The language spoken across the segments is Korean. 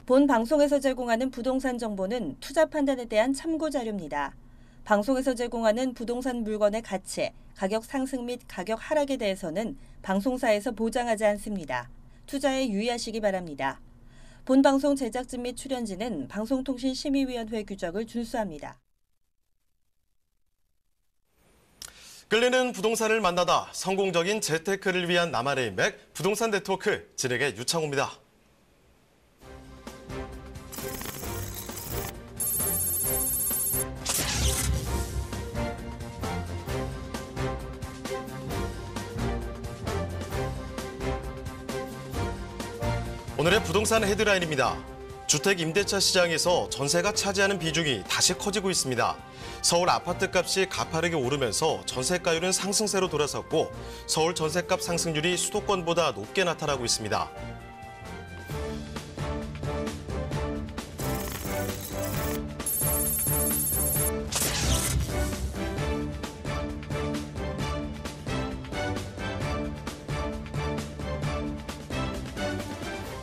본 방송에서 제공하는 부동산 정보는 투자 판단에 대한 참고 자료입니다. 방송에서 제공하는 부동산 물건의 가치, 가격 상승 및 가격 하락에 대해서는 방송사에서 보장하지 않습니다. 투자에 유의하시기 바랍니다. 본 방송 제작진 및 출연진은 방송통신심의위원회 규정을 준수합니다. 끌리는 부동산을 만나다 성공적인 재테크를 위한 나만의 인맥 부동산 네트워크 진행의 유창호입니다. 오늘의 부동산 헤드라인입니다. 주택 임대차 시장에서 전세가 차지하는 비중이 다시 커지고 있습니다. 서울 아파트값이 가파르게 오르면서 전세가율은 상승세로 돌아섰고 서울 전세값 상승률이 수도권보다 높게 나타나고 있습니다.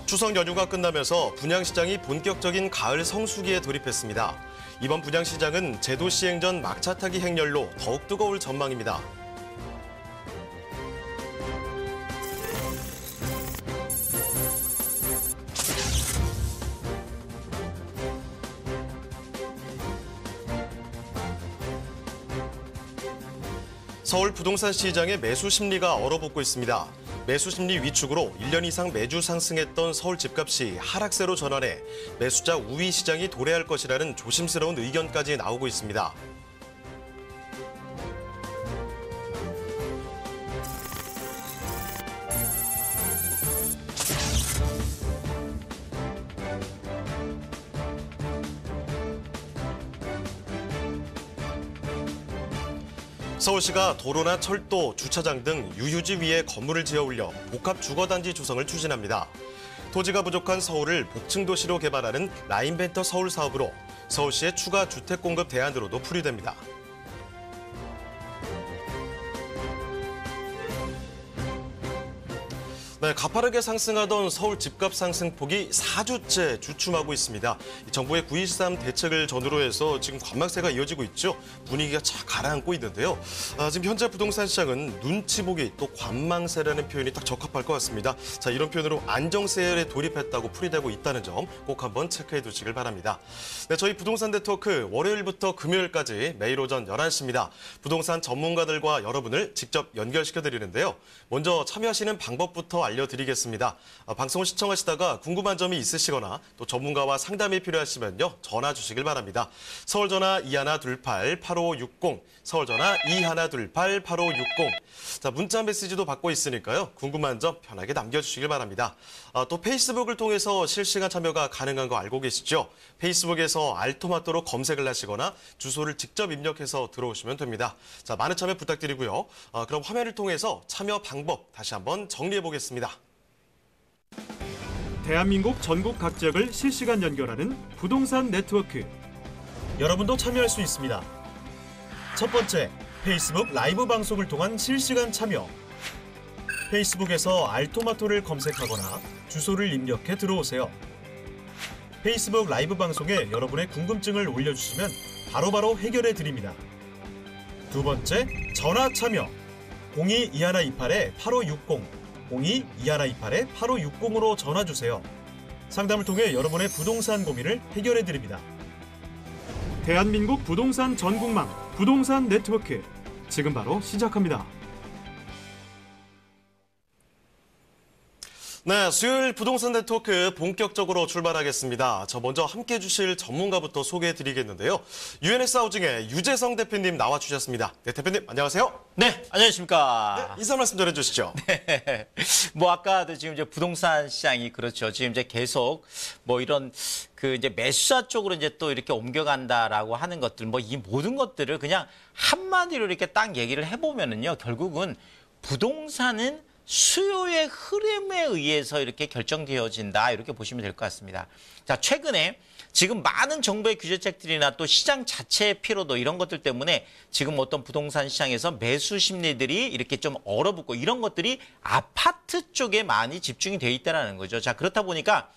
추석 연휴가 끝나면서 분양시장이 본격적인 가을 성수기에 돌입했습니다. 이번 분양시장은 제도 시행 전 막차 타기 행렬로 더욱 뜨거울 전망입니다. 서울 부동산 시장의 매수 심리가 얼어붙고 있습니다. 매수 심리 위축으로 1년 이상 매주 상승했던 서울 집값이 하락세로 전환해 매수자 우위 시장이 도래할 것이라는 조심스러운 의견까지 나오고 있습니다. 서울시가 도로나 철도, 주차장 등 유유지 위에 건물을 지어 올려 복합 주거단지 조성을 추진합니다. 토지가 부족한 서울을 복층도시로 개발하는 라인벤터 서울 사업으로 서울시의 추가 주택 공급 대안으로도 풀이됩니다. 네, 가파르게 상승하던 서울 집값 상승폭이 4주째 주춤하고 있습니다. 정부의 9.13 대책을 전후로 해서 지금 관망세가 이어지고 있죠. 분위기가 차 가라앉고 있는데요. 지금 현재 부동산 시장은 눈치 보기 또 관망세라는 표현이 딱 적합할 것 같습니다. 자, 이런 표현으로 안정세에 돌입했다고 풀이되고 있다는 점 꼭 한번 체크해 두시길 바랍니다. 네, 저희 부동산 네트워크 월요일부터 금요일까지 매일 오전 11시입니다. 부동산 전문가들과 여러분을 직접 연결시켜 드리는데요. 먼저 참여하시는 방법부터 알려드리겠습니다. 방송을 시청하시다가 궁금한 점이 있으시거나 또 전문가와 상담이 필요하시면요. 전화 주시길 바랍니다. 서울전화 2128-8560, 서울전화 2128-8560. 자, 문자 메시지도 받고 있으니까요. 궁금한 점 편하게 남겨주시길 바랍니다. 또 페이스북을 통해서 실시간 참여가 가능한 거 알고 계시죠? 페이스북에서 알토마토로 검색을 하시거나 주소를 직접 입력해서 들어오시면 됩니다. 자, 많은 참여 부탁드리고요. 그럼 화면을 통해서 참여 방법 다시 한번 정리해 보겠습니다. 대한민국 전국 각 지역을 실시간 연결하는 부동산 네트워크. 여러분도 참여할 수 있습니다. 첫 번째, 페이스북 라이브 방송을 통한 실시간 참여. 페이스북에서 알토마토를 검색하거나 주소를 입력해 들어오세요. 페이스북 라이브 방송에 여러분의 궁금증을 올려주시면 바로바로 해결해 드립니다. 두 번째, 전화 참여. 02-2128-8560, 02-2128-8560으로 전화 주세요. 상담을 통해 여러분의 부동산 고민을 해결해 드립니다. 대한민국 부동산 전국망 부동산 네트워크. 지금 바로 시작합니다. 네, 수요일 부동산 네트워크 본격적으로 출발하겠습니다. 먼저 함께해 주실 전문가부터 소개해드리겠는데요. UNS 하우징의 유재성 대표님 나와주셨습니다. 네, 대표님 안녕하세요. 네, 안녕하십니까. 네, 인사 말씀 전해주시죠. 네, 아까도 지금 이제 부동산 시장이 그렇죠. 지금 이제 계속 이런 이제 매수자 쪽으로 이제 또 이렇게 옮겨간다라고 하는 것들, 이 모든 것들을 그냥 한마디로 이렇게 딱 얘기를 해보면은요, 결국은 부동산은 수요의 흐름에 의해서 이렇게 결정되어진다, 이렇게 보시면 될 것 같습니다. 자, 최근에 지금 많은 정부의 규제책들이나 또 시장 자체의 피로도 이런 것들 때문에 지금 어떤 부동산 시장에서 매수 심리들이 이렇게 좀 얼어붙고 이런 것들이 아파트 쪽에 많이 집중이 되어 있다는 거죠. 자, 그렇다 보니까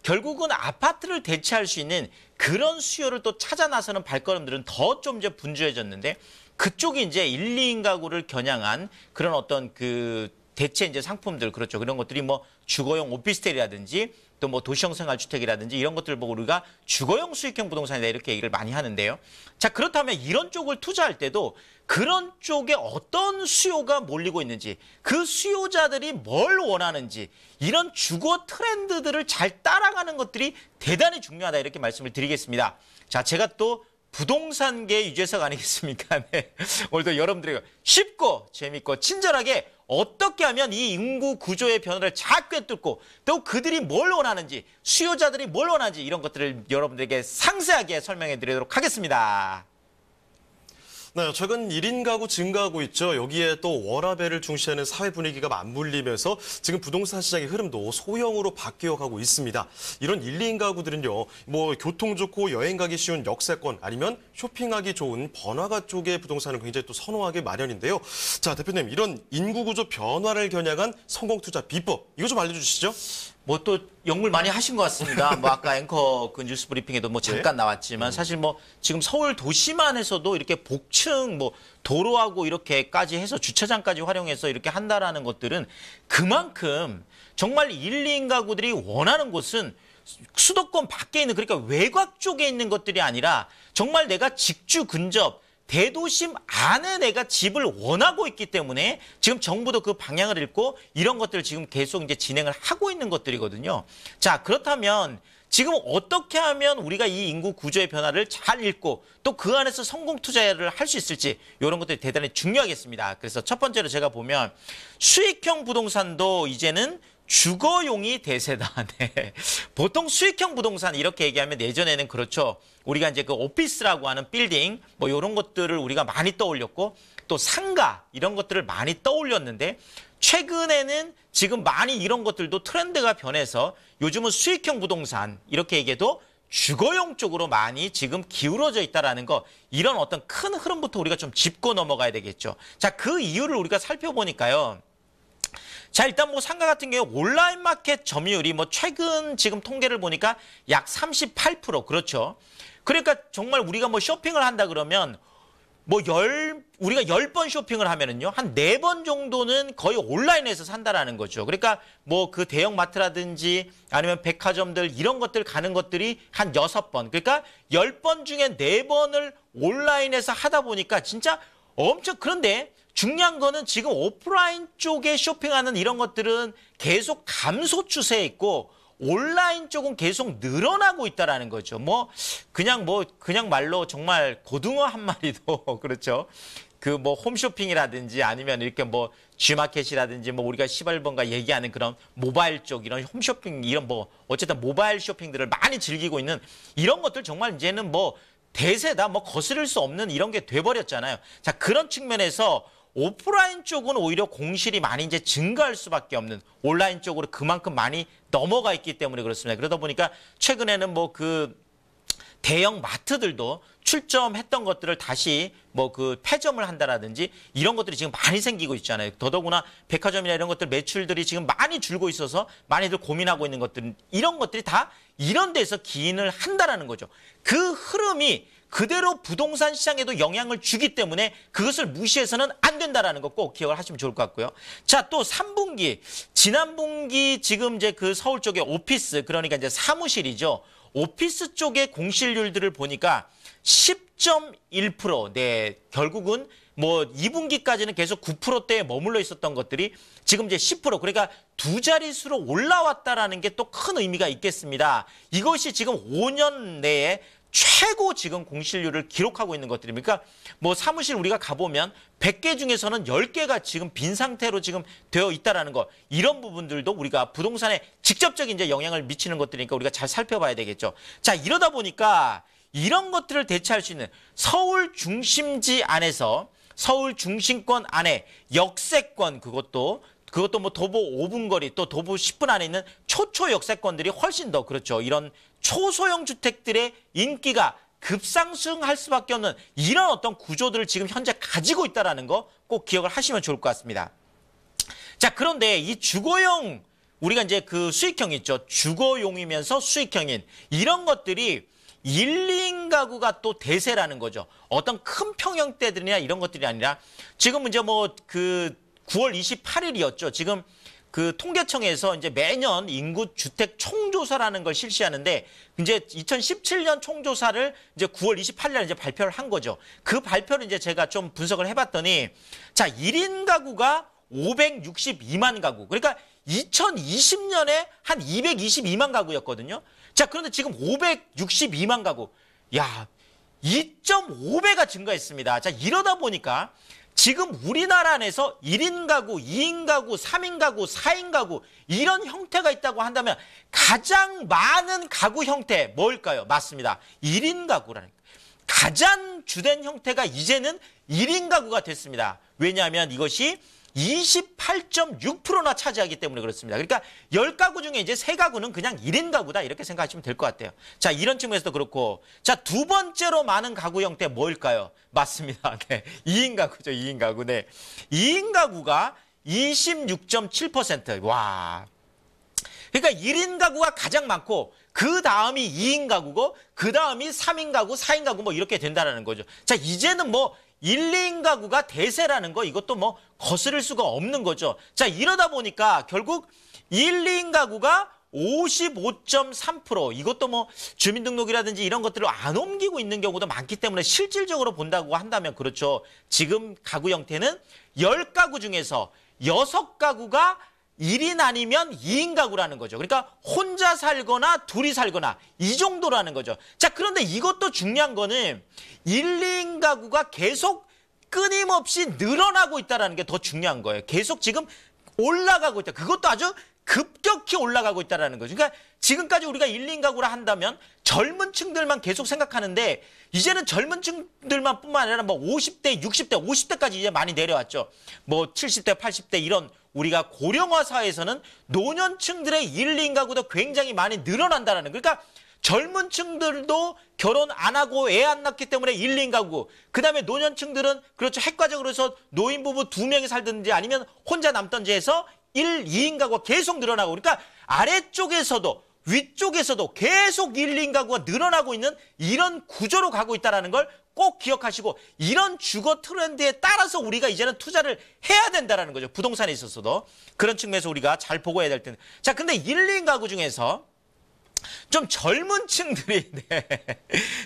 결국은 아파트를 대체할 수 있는 그런 수요를 또 찾아 나서는 발걸음들은 더 좀 이제 분주해졌는데 그쪽이 이제 1, 2인 가구를 겨냥한 그런 어떤 그 대체 이제 상품들 그렇죠. 그런 것들이 뭐 주거용 오피스텔이라든지 또 뭐 도시형 생활주택이라든지 이런 것들을 보고 우리가 주거용 수익형 부동산이다 이렇게 얘기를 많이 하는데요. 자, 그렇다면 이런 쪽을 투자할 때도 그런 쪽에 어떤 수요가 몰리고 있는지 그 수요자들이 뭘 원하는지 이런 주거 트렌드들을 잘 따라가는 것들이 대단히 중요하다 이렇게 말씀을 드리겠습니다. 자, 제가 또 부동산계 유재석 아니겠습니까? 네. 오늘도 여러분들에게 쉽고 재밌고 친절하게 어떻게 하면 이 인구 구조의 변화를 잘 꿰뚫고 또 그들이 뭘 원하는지 수요자들이 뭘 원하는지 이런 것들을 여러분들에게 상세하게 설명해 드리도록 하겠습니다. 네, 최근 1인 가구 증가하고 있죠. 여기에 또 워라밸을 중시하는 사회 분위기가 맞물리면서 지금 부동산 시장의 흐름도 소형으로 바뀌어가고 있습니다. 이런 1, 2인 가구들은요, 뭐 교통 좋고 여행 가기 쉬운 역세권 아니면 쇼핑하기 좋은 번화가 쪽의 부동산을 굉장히 또 선호하게 마련인데요. 자, 대표님, 이런 인구 구조 변화를 겨냥한 성공 투자 비법 이거 좀 알려주시죠. 뭐 또 연구를 많이 하신 것 같습니다. 뭐 아까 앵커 그 뉴스 브리핑에도 뭐 잠깐 나왔지만 사실 뭐 지금 서울 도시만에서도 이렇게 복층 뭐 도로하고 이렇게까지 해서 주차장까지 활용해서 이렇게 한다라는 것들은 그만큼 정말 1, 2인 가구들이 원하는 곳은 수도권 밖에 있는 그러니까 외곽 쪽에 있는 것들이 아니라 정말 내가 직주 근접 대도심 안에 내가 집을 원하고 있기 때문에 지금 정부도 그 방향을 읽고 이런 것들을 지금 계속 이제 진행을 하고 있는 것들이거든요. 자, 그렇다면 지금 어떻게 하면 우리가 이 인구 구조의 변화를 잘 읽고 또 그 안에서 성공 투자를 할 수 있을지 이런 것들이 대단히 중요하겠습니다. 그래서 첫 번째로 제가 보면 수익형 부동산도 이제는 주거용이 대세다. 네. 보통 수익형 부동산 이렇게 얘기하면 예전에는 그렇죠. 우리가 이제 그 오피스라고 하는 빌딩 뭐 이런 것들을 우리가 많이 떠올렸고 또 상가 이런 것들을 많이 떠올렸는데 최근에는 지금 많이 이런 것들도 트렌드가 변해서 요즘은 수익형 부동산 이렇게 얘기해도 주거용 쪽으로 많이 지금 기울어져 있다라는 거 이런 어떤 큰 흐름부터 우리가 좀 짚고 넘어가야 되겠죠. 자, 그 이유를 우리가 살펴보니까요. 자, 일단 뭐 상가 같은 경우 온라인 마켓 점유율이 뭐 최근 지금 통계를 보니까 약 38% 그렇죠. 그러니까 정말 우리가 뭐 쇼핑을 한다 그러면 뭐 우리가 10번 쇼핑을 하면은요. 한 4번 정도는 거의 온라인에서 산다라는 거죠. 그러니까 뭐 그 대형 마트라든지 아니면 백화점들 이런 것들 가는 것들이 한 6번. 그러니까 10번 중에 4번을 온라인에서 하다 보니까 진짜 엄청 그런데 중요한 거는 지금 오프라인 쪽에 쇼핑하는 이런 것들은 계속 감소 추세에 있고 온라인 쪽은 계속 늘어나고 있다라는 거죠. 그냥 말로 정말 고등어 한 마리도 그렇죠. 그 뭐 홈쇼핑이라든지 아니면 이렇게 뭐 G마켓이라든지 뭐 우리가 시발번가 얘기하는 그런 모바일 쪽 이런 홈쇼핑 이런 뭐 어쨌든 모바일 쇼핑들을 많이 즐기고 있는 이런 것들 정말 이제는 뭐 대세다 뭐 거스를 수 없는 이런 게 돼버렸잖아요. 자, 그런 측면에서 오프라인 쪽은 오히려 공실이 많이 이제 증가할 수밖에 없는 온라인 쪽으로 그만큼 많이 넘어가 있기 때문에 그렇습니다. 그러다 보니까 최근에는 뭐 그 대형 마트들도 출점했던 것들을 다시 뭐 그 폐점을 한다라든지 이런 것들이 지금 많이 생기고 있잖아요. 더더구나 백화점이나 이런 것들 매출들이 지금 많이 줄고 있어서 많이들 고민하고 있는 것들 이런 것들이 다 이런 데서 기인을 한다라는 거죠. 그 흐름이 그대로 부동산 시장에도 영향을 주기 때문에 그것을 무시해서는 안 된다라는 거 꼭 기억을 하시면 좋을 것 같고요. 자, 또 3분기, 지난 분기 지금 이제 그 서울 쪽에 오피스, 그러니까 이제 사무실이죠. 오피스 쪽의 공실률들을 보니까 10.1%. 네, 결국은 뭐 2분기까지는 계속 9%대에 머물러 있었던 것들이 지금 이제 10%. 그러니까 두 자릿수로 올라왔다라는 게 또 큰 의미가 있겠습니다. 이것이 지금 5년 내에 최고 지금 공실률을 기록하고 있는 것들입니까? 뭐 사무실 우리가 가보면 100개 중에서는 10개가 지금 빈 상태로 지금 되어 있다라는 거. 이런 부분들도 우리가 부동산에 직접적인 이제 영향을 미치는 것들이니까 우리가 잘 살펴봐야 되겠죠. 자, 이러다 보니까 이런 것들을 대체할 수 있는 서울 중심지 안에서 서울 중심권 안에 역세권 그것도 뭐 도보 5분 거리 또 도보 10분 안에 있는 초초 역세권들이 훨씬 더 그렇죠. 이런 초소형 주택들의 인기가 급상승할 수밖에 없는 이런 어떤 구조들을 지금 현재 가지고 있다는 거 꼭 기억을 하시면 좋을 것 같습니다. 자, 그런데 이 주거용 우리가 이제 그 수익형 있죠. 주거용이면서 수익형인 이런 것들이 1, 2인 가구가 또 대세라는 거죠. 어떤 큰 평형대들이나 이런 것들이 아니라 지금 이제 뭐 그 9월 28일이었죠. 지금 그 통계청에서 이제 매년 인구 주택 총조사라는 걸 실시하는데 이제 2017년 총조사를 이제 9월 28일 이제 발표를 한 거죠. 그 발표를 이제 제가 좀 분석을 해봤더니 자, 1인 가구가 562만 가구. 그러니까 2020년에 한 222만 가구였거든요. 자, 그런데 지금 562만 가구. 야, 2.5배가 증가했습니다. 자, 이러다 보니까 지금 우리나라 안에서 1인 가구, 2인 가구, 3인 가구, 4인 가구 이런 형태가 있다고 한다면 가장 많은 가구 형태 뭘까요? 맞습니다. 1인 가구라는 거예요. 가장 주된 형태가 이제는 1인 가구가 됐습니다. 왜냐하면 이것이 28.6%나 차지하기 때문에 그렇습니다. 그러니까 10가구 중에 이제 3가구는 그냥 1인 가구다 이렇게 생각하시면 될 것 같아요. 자, 이런 측면에서도 그렇고 자, 두 번째로 많은 가구 형태 뭘까요? 맞습니다. 네, 2인 가구죠. 2인 가구. 네. 2인 가구가 26.7%. 와. 그러니까 1인 가구가 가장 많고 그 다음이 2인 가구고 그 다음이 3인 가구, 4인 가구 뭐 이렇게 된다는 거죠. 자, 이제는 뭐 1, 2인 가구가 대세라는 거 이것도 뭐 거스를 수가 없는 거죠. 자, 이러다 보니까 결국 1, 2인 가구가 55.3% 이것도 뭐 주민등록이라든지 이런 것들을 안 옮기고 있는 경우도 많기 때문에 실질적으로 본다고 한다면 그렇죠. 지금 가구 형태는 10가구 중에서 6가구가 1인 아니면 2인 가구라는 거죠. 그러니까 혼자 살거나 둘이 살거나 이 정도라는 거죠. 자, 그런데 이것도 중요한 거는 1, 2인 가구가 계속 끊임없이 늘어나고 있다는 게 더 중요한 거예요. 계속 지금 올라가고 있다. 그것도 아주 급격히 올라가고 있다는 거죠. 그러니까 지금까지 우리가 1, 2인 가구라 한다면 젊은 층들만 계속 생각하는데 이제는 젊은 층들만 뿐만 아니라 뭐 50대, 60대, 50대까지 이제 많이 내려왔죠. 뭐 70대, 80대 이런 우리가 고령화 사회에서는 노년층들의 1, 2인 가구도 굉장히 많이 늘어난다는 거예요. 그러니까 젊은 층들도 결혼 안 하고 애 안 낳기 때문에 1, 2인 가구. 그다음에 노년층들은 그렇죠. 핵가족으로 해서 노인부부 2명이 살든지 아니면 혼자 남든지 해서 1, 2인 가구가 계속 늘어나고 그러니까 아래쪽에서도 위쪽에서도 계속 1, 2인 가구가 늘어나고 있는 이런 구조로 가고 있다는 걸 꼭 기억하시고 이런 주거 트렌드에 따라서 우리가 이제는 투자를 해야 된다는 거죠. 부동산에 있어서도. 그런 측면에서 우리가 잘 보고 해야 될 텐데. 자, 근데 1, 2인 가구 중에서 좀 젊은 층들이 네,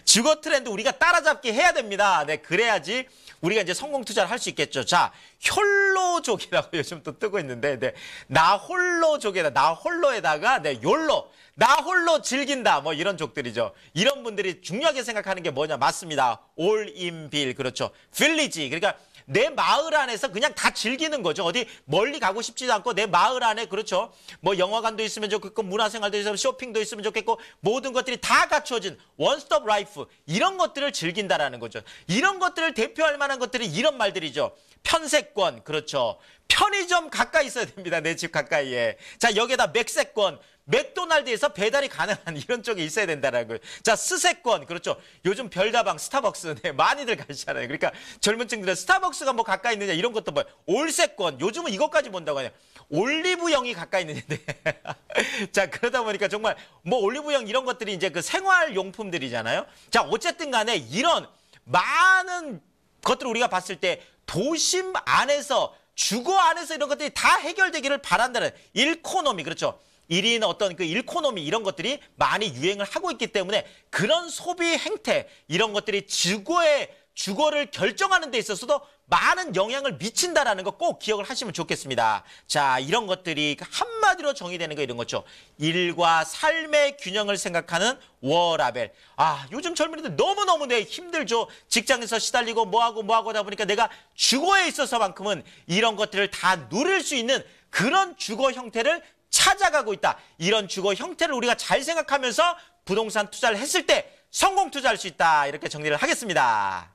주거 트렌드 우리가 따라잡기 해야 됩니다. 네, 그래야지 우리가 이제 성공 투자를 할 수 있겠죠. 자, 욜로족이라고 요즘 또 뜨고 있는데, 네, 나 홀로족에다 나 홀로에다가 네, 욜로 나 홀로 즐긴다 뭐 이런 족들이죠. 이런 분들이 중요하게 생각하는 게 뭐냐? 맞습니다. 올 인 빌 그렇죠. 빌리지 그러니까 내 마을 안에서 그냥 다 즐기는 거죠. 어디 멀리 가고 싶지도 않고 내 마을 안에 그렇죠. 뭐 영화관도 있으면 좋겠고 문화생활도 있으면 쇼핑도 있으면 좋겠고 모든 것들이 다 갖추어진 원스톱 라이프 이런 것들을 즐긴다라는 거죠. 이런 것들을 대표할 만한 것들이 이런 말들이죠. 편세권 그렇죠. 편의점 가까이 있어야 됩니다. 내 집 가까이에. 자, 여기에다 맥세권 맥도날드에서 배달이 가능한 이런 쪽에 있어야 된다는 거예요. 자, 스세권 그렇죠. 요즘 별다방 스타벅스 네, 많이들 가시잖아요. 그러니까 젊은 층들은 스타벅스가 뭐 가까이 있느냐 이런 것도 뭐 올세권 요즘은 이것까지 본다고 하냐. 올리브영이 가까이 있는데 자, 그러다 보니까 정말 뭐 올리브영 이런 것들이 이제 그 생활용품들이잖아요. 자, 어쨌든 간에 이런 많은 것들을 우리가 봤을 때 도심 안에서 주거 안에서 이런 것들이 다 해결되기를 바란다는 일코노미 그렇죠. 1인 어떤 그 일코노미 이런 것들이 많이 유행을 하고 있기 때문에 그런 소비 행태 이런 것들이 주거를 결정하는 데 있어서도 많은 영향을 미친다라는 거 꼭 기억을 하시면 좋겠습니다. 자, 이런 것들이 한마디로 정의되는 거 이런 거죠. 일과 삶의 균형을 생각하는 워라벨. 아, 요즘 젊은이들 너무너무 내 힘들죠. 직장에서 시달리고 뭐하고 하다 보니까 내가 주거에 있어서만큼은 이런 것들을 다 누릴 수 있는 그런 주거 형태를 찾아가고 있다. 이런 주거 형태를 우리가 잘 생각하면서 부동산 투자를 했을 때 성공 투자할 수 있다. 이렇게 정리를 하겠습니다.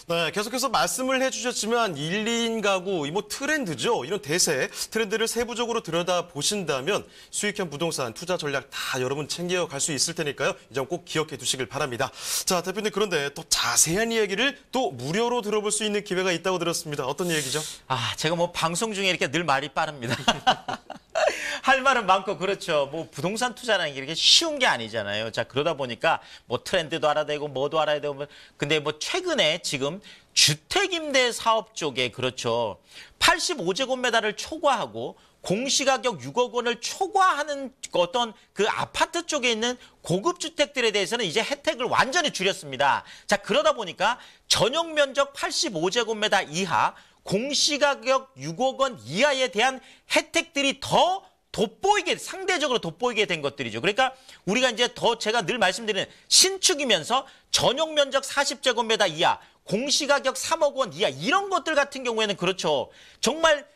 네, 계속해서 말씀을 해주셨지만 1, 2인 가구, 뭐 트렌드죠. 이런 대세, 트렌드를 세부적으로 들여다보신다면 수익형 부동산 투자 전략 다 여러분 챙겨갈 수 있을 테니까요. 이 점 꼭 기억해 두시길 바랍니다. 자, 대표님 그런데 또 자세한 이야기를 또 무료로 들어볼 수 있는 기회가 있다고 들었습니다. 어떤 얘기죠? 아, 제가 뭐 방송 중에 이렇게 늘 말이 빠릅니다. 할 말은 많고 그렇죠. 뭐 부동산 투자라는 게 이렇게 쉬운 게 아니잖아요. 자, 그러다 보니까 뭐 트렌드도 알아야 되고 뭐도 알아야 되고 근데 뭐 최근에 지금 주택임대 사업 쪽에 그렇죠. 85제곱미터를 초과하고 공시가격 6억 원을 초과하는 어떤 그 아파트 쪽에 있는 고급 주택들에 대해서는 이제 혜택을 완전히 줄였습니다. 자, 그러다 보니까 전용 면적 85제곱미터 이하 공시가격 6억 원 이하에 대한 혜택들이 더 돋보이게 상대적으로 돋보이게 된 것들이죠. 그러니까 우리가 이제 더 제가 늘 말씀드리는 신축이면서 전용 면적 40제곱미터 이하 공시가격 3억 원 이하 이런 것들 같은 경우에는 그렇죠. 정말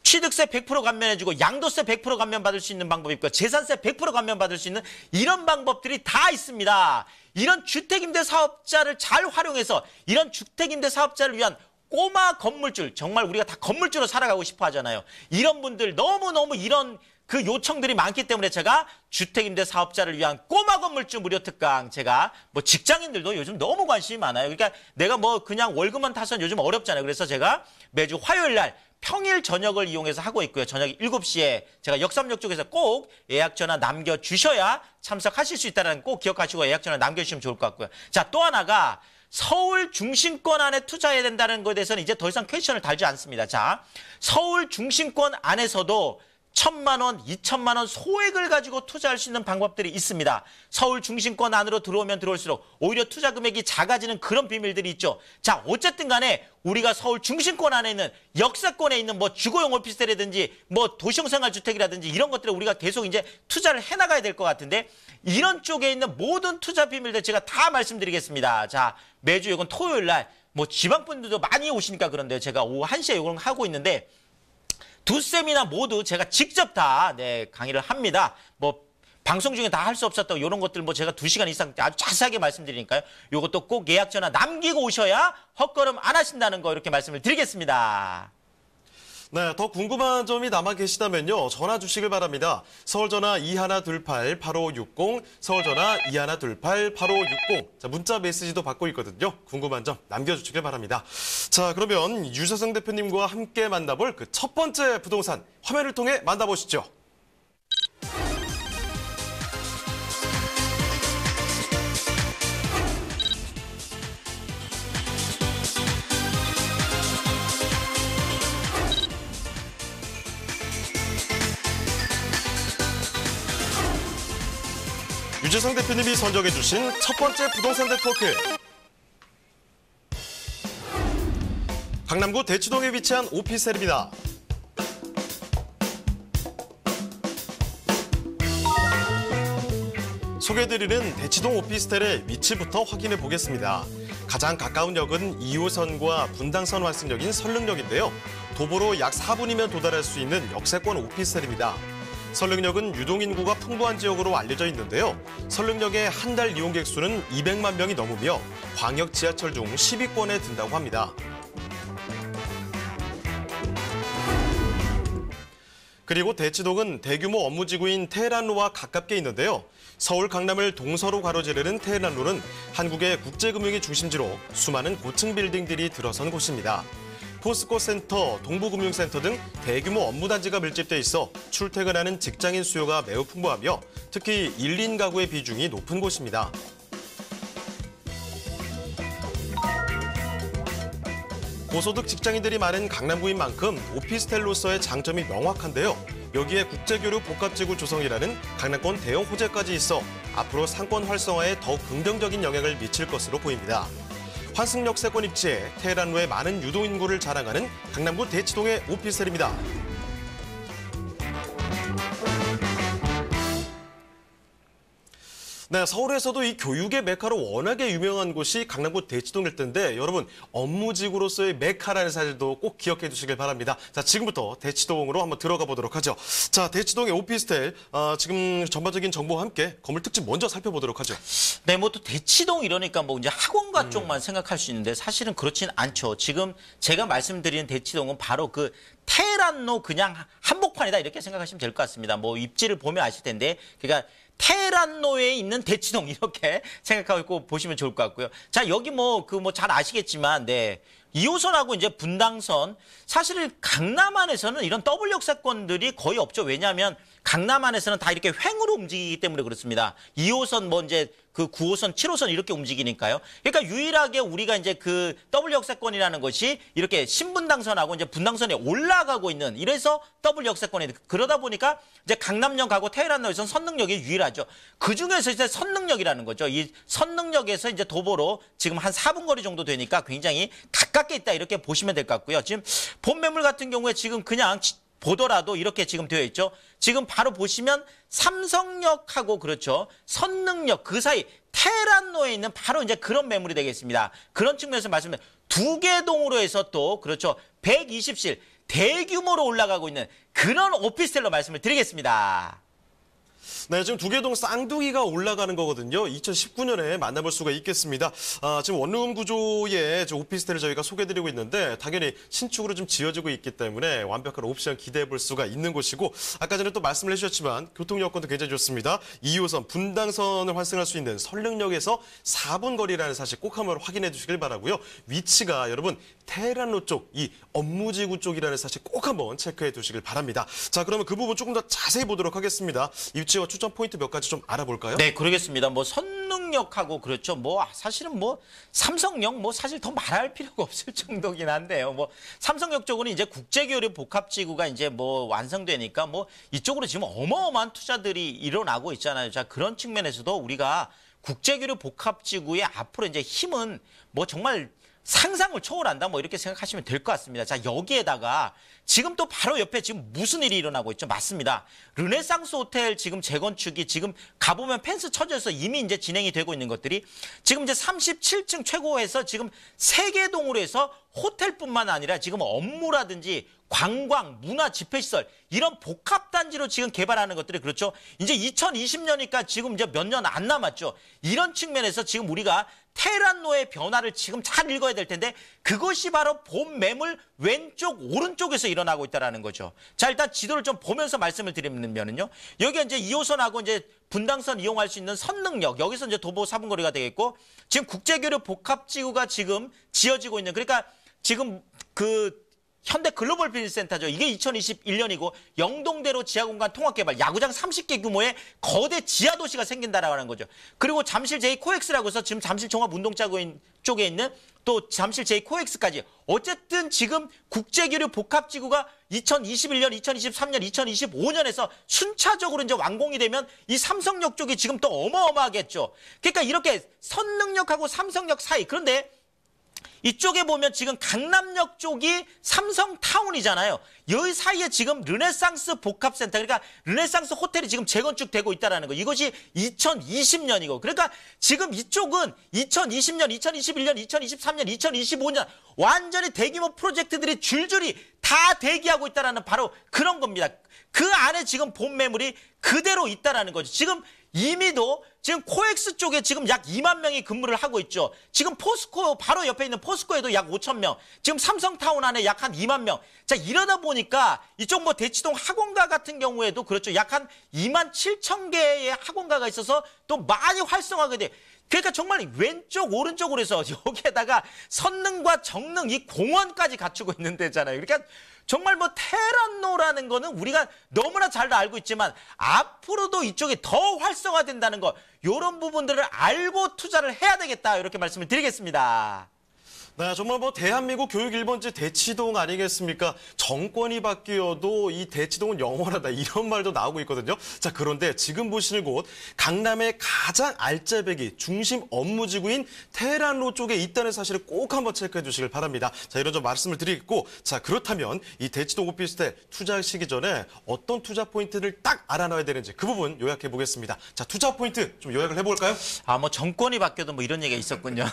취득세 100% 감면해주고 양도세 100% 감면받을 수 있는 방법이 있고 재산세 100% 감면받을 수 있는 이런 방법들이 다 있습니다. 이런 주택임대 사업자를 잘 활용해서 이런 주택임대 사업자를 위한 꼬마 건물줄, 정말 우리가 다 건물주로 살아가고 싶어 하잖아요. 이런 분들 너무너무 이런 그 요청들이 많기 때문에 제가 주택임대 사업자를 위한 꼬마 건물주 무료 특강 제가 뭐 직장인들도 요즘 너무 관심이 많아요. 그러니까 내가 뭐 그냥 월급만 타선 요즘 어렵잖아요. 그래서 제가 매주 화요일 날 평일 저녁을 이용해서 하고 있고요. 저녁 7시에 제가 역삼역 쪽에서 꼭 예약 전화 남겨주셔야 참석하실 수 있다는 꼭 기억하시고 예약 전화 남겨주시면 좋을 것 같고요. 자, 또 하나가 서울 중심권 안에 투자해야 된다는 것에 대해서는 이제 더 이상 퀘스천을 달지 않습니다. 자, 서울 중심권 안에서도 1,000만 원, 2,000만 원 소액을 가지고 투자할 수 있는 방법들이 있습니다. 서울 중심권 안으로 들어오면 들어올수록 오히려 투자 금액이 작아지는 그런 비밀들이 있죠. 자, 어쨌든 간에 우리가 서울 중심권 안에 있는 역세권에 있는 뭐 주거용 오피스텔이라든지 뭐 도시형 생활주택이라든지 이런 것들을 우리가 계속 이제 투자를 해나가야 될 것 같은데 이런 쪽에 있는 모든 투자 비밀들 제가 다 말씀드리겠습니다. 자, 매주 이건 토요일 날 뭐 지방분들도 많이 오시니까 그런데요. 제가 오후 1시에 이걸 하고 있는데 두 세미나 모두 제가 직접 다 강의를 합니다. 뭐 방송 중에 다 할 수 없었던 이런 것들 뭐 제가 2시간 이상 아주 자세하게 말씀드리니까요. 이것도 꼭 예약 전화 남기고 오셔야 헛걸음 안 하신다는 거 이렇게 말씀을 드리겠습니다. 네, 더 궁금한 점이 남아 계시다면요. 전화 주시길 바랍니다. 서울전화 2128-8560, 서울전화 2128-8560. 자, 문자 메시지도 받고 있거든요. 궁금한 점 남겨주시길 바랍니다. 자, 그러면 유서승 대표님과 함께 만나볼 그 첫 번째 부동산 화면을 통해 만나보시죠. 유재성 대표님이 선정해 주신 첫 번째 부동산 네트워크. 강남구 대치동에 위치한 오피스텔입니다. 소개해드리는 대치동 오피스텔의 위치부터 확인해 보겠습니다. 가장 가까운 역은 2호선과 분당선 환승역인 설릉역인데요. 도보로 약 4분이면 도달할 수 있는 역세권 오피스텔입니다. 설릉역은 유동인구가 풍부한 지역으로 알려져 있는데요. 설릉역의 한 달 이용객 수는 200만 명이 넘으며 광역 지하철 중 10위권에 든다고 합니다. 그리고 대치동은 대규모 업무지구인 테헤란로와 가깝게 있는데요. 서울 강남을 동서로 가로지르는 테헤란로는 한국의 국제금융의 중심지로 수많은 고층 빌딩들이 들어선 곳입니다. 포스코 센터, 동부금융센터 등 대규모 업무단지가 밀집돼 있어 출퇴근하는 직장인 수요가 매우 풍부하며 특히 1인 가구의 비중이 높은 곳입니다. 고소득 직장인들이 많은 강남구인 만큼 오피스텔로서의 장점이 명확한데요. 여기에 국제교류 복합지구 조성이라는 강남권 대형 호재까지 있어 앞으로 상권 활성화에 더욱 긍정적인 영향을 미칠 것으로 보입니다. 환승역 세권 입지에 테헤란로의 많은 유동인구를 자랑하는 강남구 대치동의 오피스텔입니다. 네, 서울에서도 이 교육의 메카로 워낙에 유명한 곳이 강남구 대치동일 텐데 여러분 업무지구로서의 메카라는 사실도 꼭 기억해 두시길 바랍니다. 자, 지금부터 대치동으로 한번 들어가 보도록 하죠. 자, 대치동의 오피스텔 지금 전반적인 정보와 함께 건물 특징 먼저 살펴보도록 하죠. 네, 뭐 또 대치동 이러니까 뭐 이제 학원가 쪽만 생각할 수 있는데 사실은 그렇진 않죠. 지금 제가 말씀드리는 대치동은 바로 그 테헤란로 그냥 한복판이다 이렇게 생각하시면 될 것 같습니다. 뭐 입지를 보면 아실 텐데 그러니까 테헤란로에 있는 대치동 이렇게 생각하고 보시면 좋을 것 같고요. 자, 여기 잘 아시겠지만, 네. 2호선하고 이제 분당선, 사실 강남 안에서는 이런 더블 역세권들이 거의 없죠. 왜냐하면 강남 안에서는 다 이렇게 횡으로 움직이기 때문에 그렇습니다. 2호선 이제 그 9호선, 7호선 이렇게 움직이니까요. 그러니까 유일하게 우리가 이제 그 더블 역세권이라는 것이 이렇게 신분당선하고 이제 분당선에 올라가고 있는, 이래서 더블 역세권이, 그러다 보니까 이제 강남역 가고 테헤란로에서는 선릉역이 유일하죠. 그 중에서 이제 선릉역이라는 거죠. 이 선릉역에서 이제 도보로 지금 한 4분 거리 정도 되니까 굉장히 가깝게 있다, 이렇게 보시면 될 것 같고요. 지금 본 매물 같은 경우에 지금 그냥 보더라도 이렇게 지금 되어 있죠. 지금 바로 보시면 삼성역하고 그렇죠. 선릉역 그 사이 테헤란로에 있는 바로 이제 그런 매물이 되겠습니다. 그런 측면에서 말씀드리면 두 개 동으로 해서 또 그렇죠. 120실 대규모로 올라가고 있는 그런 오피스텔로 말씀을 드리겠습니다. 네, 지금 두개동 쌍둥이가 올라가는 거거든요. 2019년에 만나볼 수가 있겠습니다. 지금 원룸 구조의 오피스텔을 저희가 소개해드리고 있는데 당연히 신축으로 좀 지어지고 있기 때문에 완벽한 옵션 기대해볼 수가 있는 곳이고, 아까 전에 또 말씀을 해주셨지만 교통 여건도 굉장히 좋습니다. 2호선 분당선을 환승할 수 있는 설릉역에서 4분 거리라는 사실 꼭 한번 확인해 주시길 바라고요. 위치가 여러분 테헤란로 쪽, 이 업무지구 쪽이라는 사실 꼭 한번 체크해 두시길 바랍니다. 자, 그러면 그 부분 조금 더 자세히 보도록 하겠습니다. 이 위치와 추천 포인트 몇 가지 좀 알아볼까요? 네, 그러겠습니다. 선릉역하고 그렇죠. 사실은 삼성역 사실 더 말할 필요가 없을 정도긴 한데요. 삼성역 쪽은 이제 국제교류 복합지구가 이제 완성되니까 이쪽으로 지금 어마어마한 투자들이 일어나고 있잖아요. 자, 그런 측면에서도 우리가 국제교류 복합지구의 앞으로 이제 힘은 정말 상상을 초월한다, 이렇게 생각하시면 될 것 같습니다. 자, 여기에다가 지금 또 바로 옆에 지금 무슨 일이 일어나고 있죠? 맞습니다. 르네상스 호텔 지금 재건축이 지금 가보면 펜스 쳐져서 이미 이제 진행이 되고 있는 것들이 지금 이제 37층 최고에서 지금 3개 동으로 해서 호텔뿐만 아니라 지금 업무라든지 관광, 문화, 집회시설 이런 복합단지로 지금 개발하는 것들이 그렇죠. 이제 2020년이니까 지금 이제 몇 년 안 남았죠. 이런 측면에서 지금 우리가 테헤란로의 변화를 지금 잘 읽어야 될 텐데 그것이 바로 본 매물 왼쪽, 오른쪽에서 일어나고 있다는 거죠. 자, 일단 지도를 좀 보면서 말씀을 드리면요. 여기 이제 2호선하고 이제 분당선 이용할 수 있는 선릉역, 여기서 이제 도보 4분 거리가 되겠고, 지금 국제교류 복합지구가 지금 지어지고 있는, 그러니까 지금 현대 글로벌 비즈니스센터죠. 이게 2021년이고 영동대로 지하공간 통합개발, 야구장 30개 규모의 거대 지하도시가 생긴다라는 거죠. 그리고 잠실 제2코엑스라고 해서 지금 잠실 종합운동장고 쪽에 있는 또 잠실 제2코엑스까지, 어쨌든 지금 국제교류 복합지구가 2021년, 2023년, 2025년에서 순차적으로 이제 완공이 되면 이 삼성역 쪽이 지금 또 어마어마하겠죠. 그러니까 이렇게 선릉역하고 삼성역 사이, 그런데 이쪽에 보면 지금 강남역 쪽이 삼성타운이잖아요. 여기 사이에 지금 르네상스 복합센터, 그러니까 르네상스 호텔이 지금 재건축되고 있다는 거. 이것이 2020년이고. 그러니까 지금 이쪽은 2020년, 2021년, 2023년, 2025년 완전히 대규모 프로젝트들이 줄줄이 다 대기하고 있다는 바로 그런 겁니다. 그 안에 지금 본 매물이 그대로 있다는 거죠. 지금 이미도 지금 코엑스 쪽에 지금 약 2만 명이 근무를 하고 있죠. 지금 포스코 바로 옆에 있는 포스코에도 약 5천 명, 지금 삼성타운 안에 약 한 2만 명. 자, 이러다 보니까 이쪽 대치동 학원가 같은 경우에도 그렇죠. 약 한 2만 7천 개의 학원가가 있어서 또 많이 활성화하게 돼. 그러니까 정말 왼쪽 오른쪽으로 해서 여기에다가 선릉과 정릉 이 공원까지 갖추고 있는 데잖아요. 그러니까 정말 테헤란로라는 거는 우리가 너무나 잘 알고 있지만 앞으로도 이쪽이 더 활성화된다는 거, 이런 부분들을 알고 투자를 해야 되겠다, 이렇게 말씀을 드리겠습니다. 네, 정말 대한민국 교육 1번지 대치동 아니겠습니까? 정권이 바뀌어도 이 대치동은 영원하다, 이런 말도 나오고 있거든요. 자, 그런데 지금 보시는 곳, 강남의 가장 알짜배기 중심 업무지구인 테헤란로 쪽에 있다는 사실을 꼭 한번 체크해 주시길 바랍니다. 자, 이런 좀 말씀을 드리겠고, 자, 그렇다면 이 대치동 오피스텔 투자하시기 전에 어떤 투자 포인트를 딱 알아놔야 되는지 그 부분 요약해 보겠습니다. 자, 투자 포인트 좀 요약을 해볼까요? 정권이 바뀌어도 이런 얘기가 있었군요.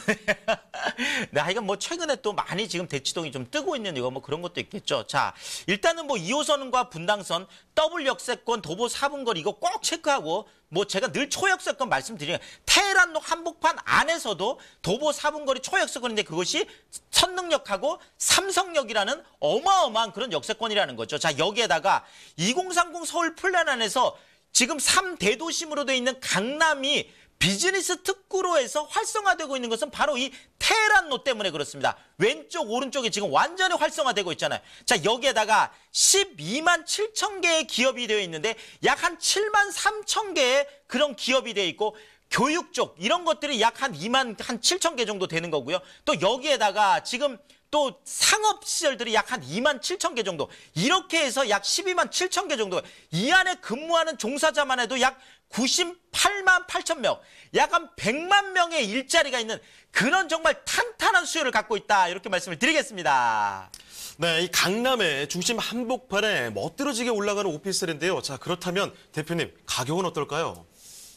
네, 이건 최근에 또 많이 지금 대치동이 좀 뜨고 있는 이거 그런 것도 있겠죠. 자, 일단은 2호선과 분당선 더블 역세권 도보 4분 거리 이거 꼭 체크하고, 제가 늘 초역세권 말씀드리는 테헤란로 한복판 안에서도 도보 4분 거리 초역세권인데 그것이 선릉역하고 삼성역이라는 어마어마한 그런 역세권이라는 거죠. 자, 여기에다가 2030 서울 플랜 안에서 지금 3대도심으로 되어 있는 강남이 비즈니스 특구로 해서 활성화되고 있는 것은 바로 이 테헤란로 때문에 그렇습니다. 왼쪽 오른쪽이 지금 완전히 활성화되고 있잖아요. 자, 여기에다가 12만 7천 개의 기업이 되어 있는데 약 한 7만 3천 개의 그런 기업이 되어 있고 교육 쪽 이런 것들이 약 한 2만 한 7천 개 정도 되는 거고요. 또 여기에다가 지금 또 상업시설들이 약 한 2만 7천 개 정도 이렇게 해서 약 12만 7천 개 정도 이 안에 근무하는 종사자만 해도 약 98만 8천 명, 약 한 100만 명의 일자리가 있는 그런 정말 탄탄한 수요를 갖고 있다 이렇게 말씀을 드리겠습니다. 네, 이 강남의 중심 한복판에 멋들어지게 올라가는 오피스텔인데요. 자, 그렇다면 대표님 가격은 어떨까요?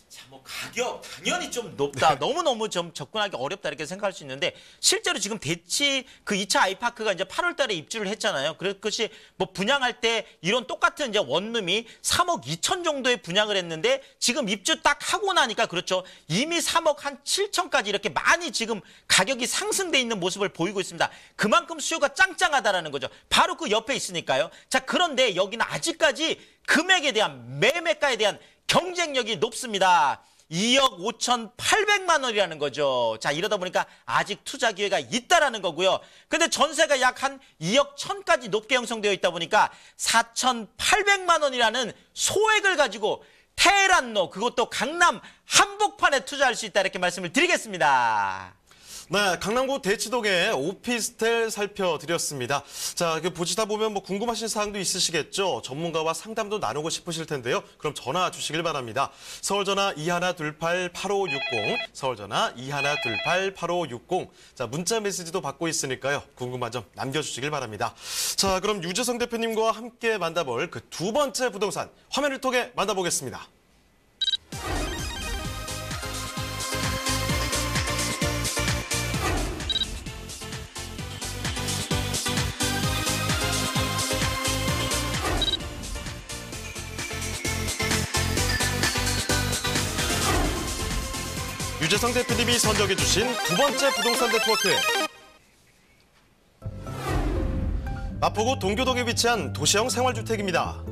자, 뭐 가격 당연히 좀 높다. 너무너무 좀 접근하기 어렵다 이렇게 생각할 수 있는데 실제로 지금 대치 그 2차 아이파크가 이제 8월 달에 입주를 했잖아요. 그것이 뭐 분양할 때 이런 똑같은 이제 원룸이 3억 2천 정도에 분양을 했는데 지금 입주 딱 하고 나니까 그렇죠. 이미 3억 한 7천까지 이렇게 많이 지금 가격이 상승돼 있는 모습을 보이고 있습니다. 그만큼 수요가 짱짱하다라는 거죠. 바로 그 옆에 있으니까요. 자, 그런데 여기는 아직까지 금액에 대한 매매가에 대한 경쟁력이 높습니다. 2억 5,800만 원이라는 거죠. 자, 이러다 보니까 아직 투자 기회가 있다라는 거고요. 근데 전세가 약 한 2억 1,000까지 높게 형성되어 있다 보니까 4,800만 원이라는 소액을 가지고 테헤란로 그것도 강남 한복판에 투자할 수 있다 이렇게 말씀을 드리겠습니다. 네, 강남구 대치동의 오피스텔 살펴드렸습니다. 자, 보시다 보면 뭐 궁금하신 사항도 있으시겠죠? 전문가와 상담도 나누고 싶으실 텐데요. 그럼 전화 주시길 바랍니다. 서울전화 2128-8560, 서울전화 2128-8560. 자, 문자 메시지도 받고 있으니까요. 궁금한 점 남겨주시길 바랍니다. 자, 그럼 유재성 대표님과 함께 만나볼 그 두 번째 부동산 화면을 통해 만나보겠습니다. 유재성 대표님이 선정해 주신 두 번째 부동산 네트워크. 마포구 동교동에 위치한 도시형 생활주택입니다.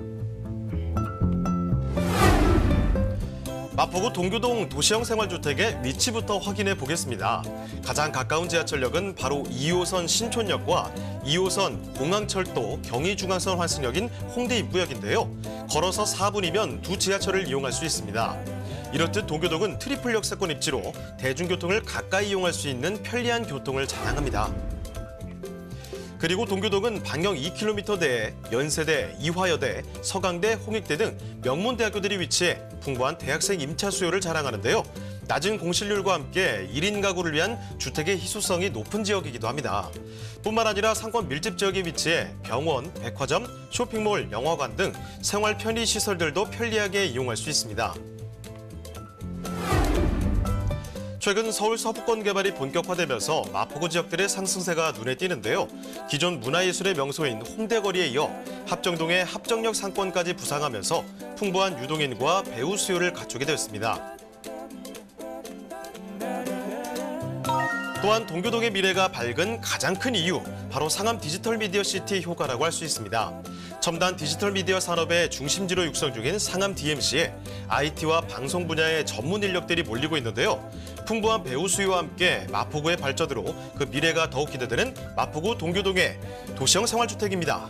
마포구 동교동 도시형 생활주택의 위치부터 확인해 보겠습니다. 가장 가까운 지하철역은 바로 2호선 신촌역과 2호선 공항철도 경의중앙선 환승역인 홍대 입구역인데요. 걸어서 4분이면 두 지하철을 이용할 수 있습니다. 이렇듯 동교동은 트리플 역세권 입지로 대중교통을 가까이 이용할 수 있는 편리한 교통을 자랑합니다. 그리고 동교동은 방역 2km 내에 연세대, 이화여대, 서강대, 홍익대 등 명문대학교들이 위치해 풍부한 대학생 임차 수요를 자랑하는데요. 낮은 공실률과 함께 1인 가구를 위한 주택의 희소성이 높은 지역이기도 합니다. 뿐만 아니라 상권 밀집 지역에 위치해 병원, 백화점, 쇼핑몰, 영화관 등 생활 편의 시설들도 편리하게 이용할 수 있습니다. 최근 서울 서부권 개발이 본격화되면서 마포구 지역들의 상승세가 눈에 띄는데요. 기존 문화예술의 명소인 홍대거리에 이어 합정동의 합정역 상권까지 부상하면서 풍부한 유동인과 배우 수요를 갖추게 되었습니다. 또한 동교동의 미래가 밝은 가장 큰 이유, 바로 상암 디지털 미디어 시티 효과라고 할 수 있습니다. 첨단 디지털 미디어 산업의 중심지로 육성 중인 상암 DMC에 IT와 방송 분야의 전문 인력들이 몰리고 있는데요. 풍부한 배우 수요와 함께 마포구의 발전으로 그 미래가 더욱 기대되는 마포구 동교동의 도시형 생활주택입니다.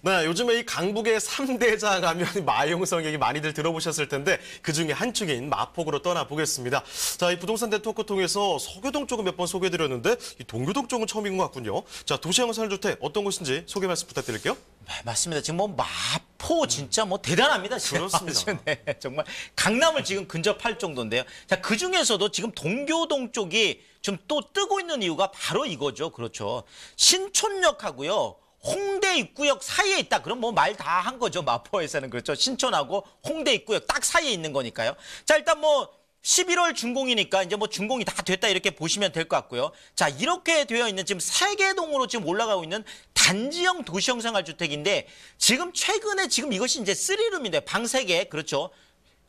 네, 요즘에 이 강북의 3대장 하면 마용성 얘기 많이들 들어보셨을 텐데 그중에 한 축인 마포구로 떠나보겠습니다. 자, 이 부동산 네트워크 통해서 서교동 쪽은 몇 번 소개해드렸는데 이 동교동 쪽은 처음인 것 같군요. 자, 도시형 생활주택 어떤 곳인지 소개 말씀 부탁드릴게요. 네, 맞습니다. 지금 뭐 마포 진짜 뭐 대단합니다. 진짜. 그렇습니다. 네, 정말 강남을 지금 근접할 정도인데요. 자, 그 중에서도 지금 동교동 쪽이 좀 또 뜨고 있는 이유가 바로 이거죠. 그렇죠. 신촌역하고요. 홍대 입구역 사이에 있다. 그럼 뭐 말 다 한 거죠. 마포에서는 그렇죠. 신촌하고 홍대 입구역 딱 사이에 있는 거니까요. 자, 일단 뭐 11월 준공이니까 이제 뭐 준공이 다 됐다 이렇게 보시면 될 것 같고요. 자, 이렇게 되어 있는 지금 세개동으로 지금 올라가고 있는 단지형 도시형 생활주택인데 지금 최근에 지금 이것이 이제 3룸인데 방 3개 그렇죠.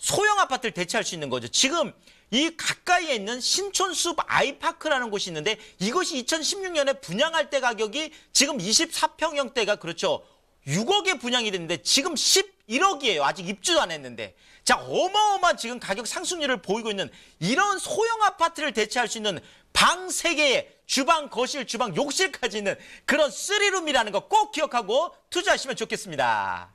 소형 아파트를 대체할 수 있는 거죠. 지금 이 가까이에 있는 신촌숲 아이파크라는 곳이 있는데 이것이 2016년에 분양할 때 가격이 지금 24평형대가 그렇죠. 6억에 분양이 됐는데 지금 11억이에요. 아직 입주도 안 했는데. 자, 어마어마한 지금 가격 상승률을 보이고 있는 이런 소형 아파트를 대체할 수 있는 방 3개에 주방, 거실, 주방, 욕실까지 있는 그런 3룸이라는 거 꼭 기억하고 투자하시면 좋겠습니다.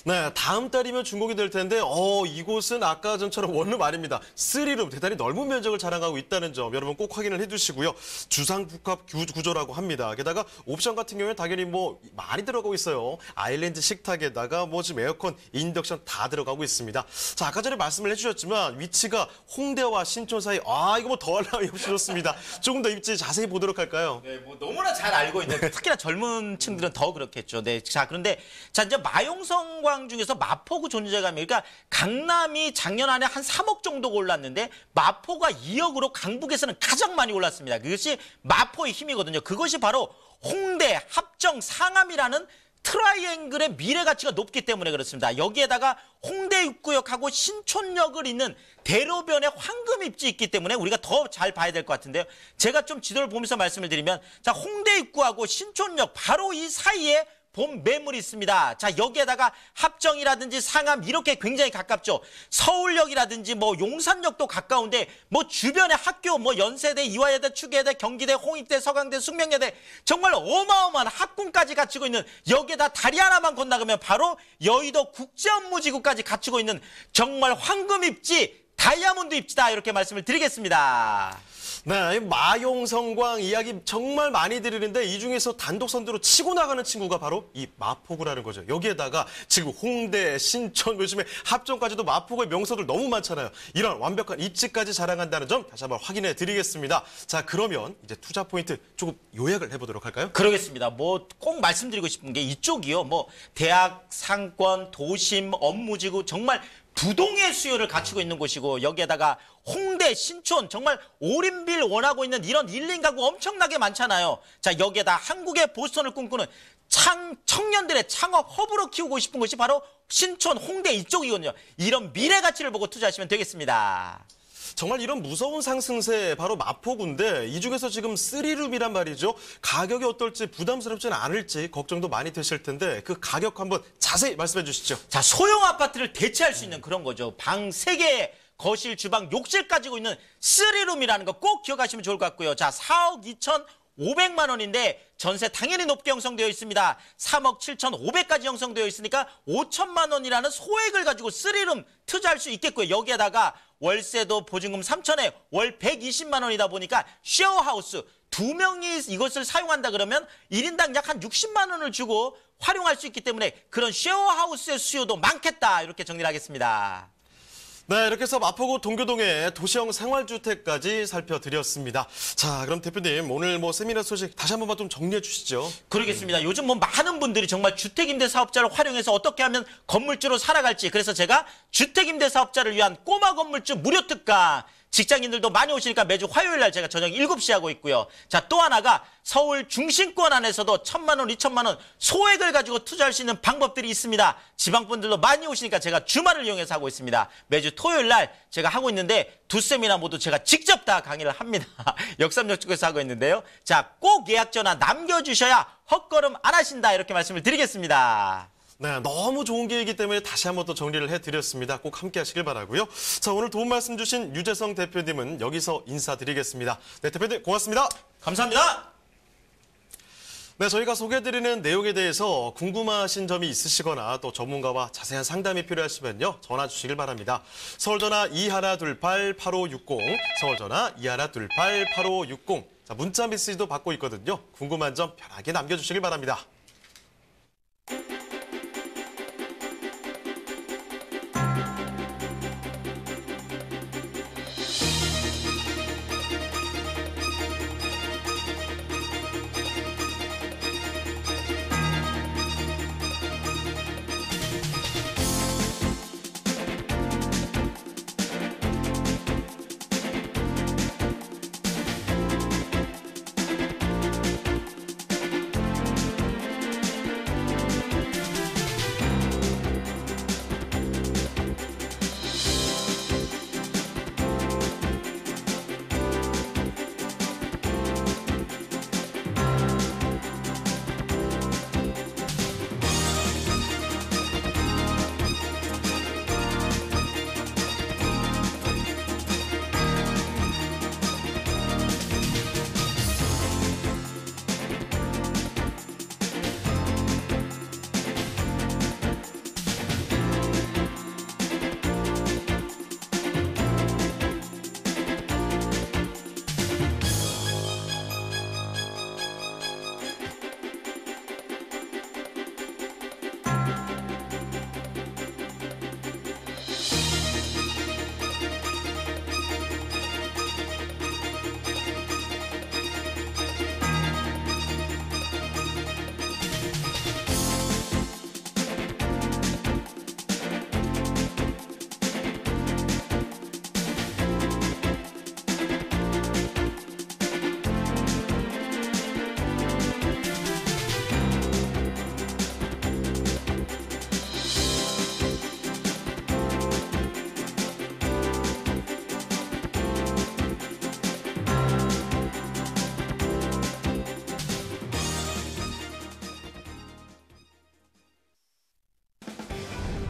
네, 다음 달이면 준공이 될 텐데 이곳은 아까 전처럼 원룸 아닙니다. 3룸 대단히 넓은 면적을 자랑하고 있다는 점 여러분 꼭 확인을 해두시고요. 주상복합 구조라고 합니다. 게다가 옵션 같은 경우에 당연히 뭐 많이 들어가고 있어요. 아일랜드 식탁에다가 뭐 지금 에어컨, 인덕션 다 들어가고 있습니다. 자, 아까 전에 말씀을 해주셨지만 위치가 홍대와 신촌 사이 이거 뭐 더할 나위 없이 좋습니다. 조금 더 입지 자세히 보도록 할까요? 네, 뭐 너무나 잘 알고 있는 특히나 젊은 층들은 더 그렇겠죠. 네, 자 그런데 자 이제 마용성 광 중에서 마포구 존재감이 그러니까 강남이 작년 안에 한 3억 정도가 올랐는데 마포가 2억으로 강북에서는 가장 많이 올랐습니다. 그것이 마포의 힘이거든요. 그것이 바로 홍대, 합정, 상암이라는 트라이앵글의 미래 가치가 높기 때문에 그렇습니다. 여기에다가 홍대 입구역하고 신촌역을 잇는 대로변에 황금 입지 있기 때문에 우리가 더 잘 봐야 될 것 같은데요. 제가 좀 지도를 보면서 말씀을 드리면 자 홍대 입구하고 신촌역 바로 이 사이에 본 매물이 있습니다. 자 여기에다가 합정이라든지 상암 이렇게 굉장히 가깝죠. 서울역이라든지 뭐 용산역도 가까운데 뭐 주변에 학교 뭐 연세대, 이화여대, 추계대, 경기대, 홍익대, 서강대, 숙명여대 정말 어마어마한 학군까지 갖추고 있는 여기에다 다리 하나만 건너가면 바로 여의도 국제업무지구까지 갖추고 있는 정말 황금 입지, 다이아몬드 입지다 이렇게 말씀을 드리겠습니다. 네, 마용성광 이야기 정말 많이 드리는데 이 중에서 단독 선두로 치고 나가는 친구가 바로 이 마포구라는 거죠. 여기에다가 지금 홍대, 신촌, 요즘에 합정까지도 마포구의 명소들 너무 많잖아요. 이런 완벽한 입지까지 자랑한다는 점 다시 한번 확인해 드리겠습니다. 자, 그러면 이제 투자 포인트 조금 요약을 해보도록 할까요? 그러겠습니다. 뭐 꼭 말씀드리고 싶은 게 이쪽이요. 뭐 대학, 상권, 도심, 업무지구 정말 부동의 수요를 갖추고 있는 곳이고 여기에다가 홍대, 신촌 정말 올인빌 원하고 있는 이런 1인 가구 엄청나게 많잖아요. 자 여기에다 한국의 보스턴을 꿈꾸는 청년들의 창업 허브로 키우고 싶은 곳이 바로 신촌, 홍대 이쪽이거든요. 이런 미래 가치를 보고 투자하시면 되겠습니다. 정말 이런 무서운 상승세 바로 마포구인데 이 중에서 지금 3룸이란 말이죠. 가격이 어떨지 부담스럽지는 않을지 걱정도 많이 되실 텐데 그 가격 한번 자세히 말씀해 주시죠. 자 소형 아파트를 대체할 수 있는 그런 거죠. 방 3개에 거실, 주방, 욕실 가지고 있는 3룸이라는 거 꼭 기억하시면 좋을 것 같고요. 자 4억 2,500만 원인데 전세 당연히 높게 형성되어 있습니다. 3억 7,500까지 형성되어 있으니까 5천만 원이라는 소액을 가지고 3룸 투자할 수 있겠고요. 여기에다가 월세도 보증금 3천에 월 120만 원이다 보니까 쉐어하우스 2명이 이것을 사용한다 그러면 1인당 약 한 60만 원을 주고 활용할 수 있기 때문에 그런 쉐어하우스의 수요도 많겠다 이렇게 정리를 하겠습니다. 네, 이렇게 해서 마포구 동교동의 도시형 생활주택까지 살펴드렸습니다. 자, 그럼 대표님 오늘 뭐 세미나 소식 다시 한 번만 좀 정리해 주시죠. 그러겠습니다. 요즘 뭐 많은 분들이 정말 주택임대사업자를 활용해서 어떻게 하면 건물주로 살아갈지 그래서 제가 주택임대사업자를 위한 꼬마 건물주 무료 특강 직장인들도 많이 오시니까 매주 화요일 날 제가 저녁 7시에 하고 있고요. 자, 또 하나가 서울 중심권 안에서도 1,000만 원, 2,000만 원 소액을 가지고 투자할 수 있는 방법들이 있습니다. 지방분들도 많이 오시니까 제가 주말을 이용해서 하고 있습니다. 매주 토요일 날 제가 하고 있는데 두 세미나 모두 제가 직접 다 강의를 합니다. 역삼역 쪽에서 하고 있는데요. 자, 꼭 예약 전화 남겨주셔야 헛걸음 안 하신다 이렇게 말씀을 드리겠습니다. 네, 너무 좋은 기회이기 때문에 다시 한번 또 정리를 해드렸습니다. 꼭 함께 하시길 바라고요. 자, 오늘 도움 말씀 주신 유재성 대표님은 여기서 인사드리겠습니다. 네, 대표님 고맙습니다. 감사합니다. 네, 저희가 소개해드리는 내용에 대해서 궁금하신 점이 있으시거나 또 전문가와 자세한 상담이 필요하시면요. 전화 주시길 바랍니다. 서울전화 2128-8560, 서울전화 2128-8560. 자, 문자 메시지도 받고 있거든요. 궁금한 점 편하게 남겨주시길 바랍니다.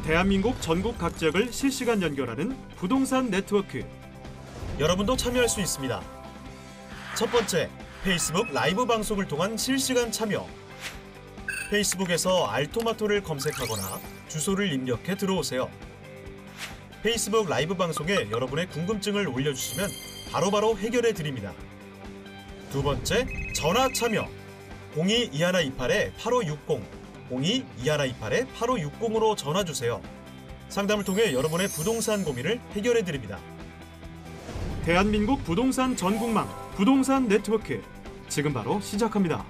대한민국 전국 각 지역을 실시간 연결하는 부동산 네트워크. 여러분도 참여할 수 있습니다. 첫 번째, 페이스북 라이브 방송을 통한 실시간 참여. 페이스북에서 알토마토를 검색하거나 주소를 입력해 들어오세요. 페이스북 라이브 방송에 여러분의 궁금증을 올려주시면 바로바로 해결해 드립니다. 두 번째, 전화 참여. 02-2128-8560, 02-2128-8560으로 전화 주세요. 상담을 통해 여러분의 부동산 고민을 해결해 드립니다. 대한민국 부동산 전국망 부동산 네트워크. 지금 바로 시작합니다.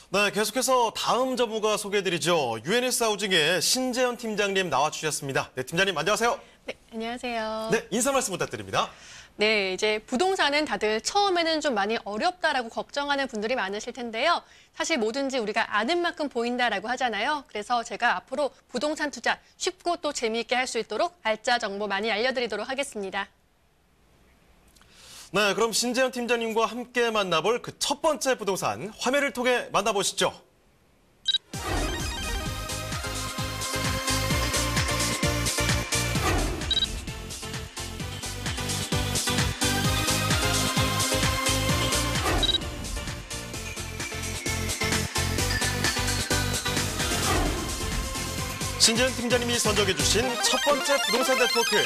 네, 계속해서 다음 전문가 소개해드리죠. UNS 하우징의 신재현 팀장님 나와주셨습니다. 네, 팀장님 안녕하세요. 네, 안녕하세요. 네, 인사 말씀 부탁드립니다. 네, 이제 부동산은 다들 처음에는 좀 많이 어렵다라고 걱정하는 분들이 많으실 텐데요. 사실 뭐든지 우리가 아는 만큼 보인다라고 하잖아요. 그래서 제가 앞으로 부동산 투자 쉽고 또 재미있게 할 수 있도록 알짜 정보 많이 알려드리도록 하겠습니다. 네, 그럼 신재현 팀장님과 함께 만나볼 그 첫 번째 부동산 화면을 통해 만나보시죠. 신재현 팀장님이 선정해주신 첫 번째 부동산 네트워크.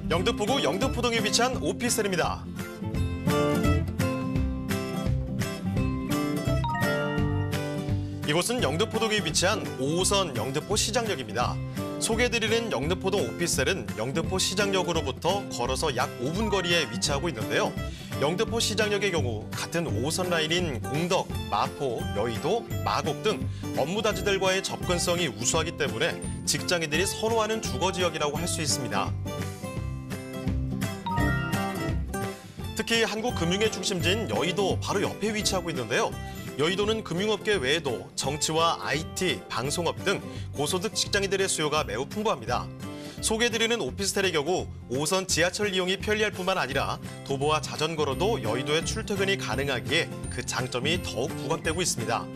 영등포구 영등포동에 위치한 오피스텔입니다. 이곳은 영등포동에 위치한 5호선 영등포 시장역입니다. 소개해드리는 영등포동 오피스텔은 영등포 시장역으로부터 걸어서 약 5분 거리에 위치하고 있는데요. 영등포 시장역의 경우 같은 5호선 라인인 공덕, 마포, 여의도, 마곡 등 업무 단지들과의 접근성이 우수하기 때문에 직장인들이 선호하는 주거지역이라고 할 수 있습니다. 특히 한국 금융의 중심지인 여의도 바로 옆에 위치하고 있는데요. 여의도는 금융업계 외에도 정치와 IT, 방송업 등 고소득 직장인들의 수요가 매우 풍부합니다. 소개해드리는 오피스텔의 경우 5호선 지하철 이용이 편리할 뿐만 아니라 도보와 자전거로도 여의도에 출퇴근이 가능하기에 그 장점이 더욱 부각되고 있습니다.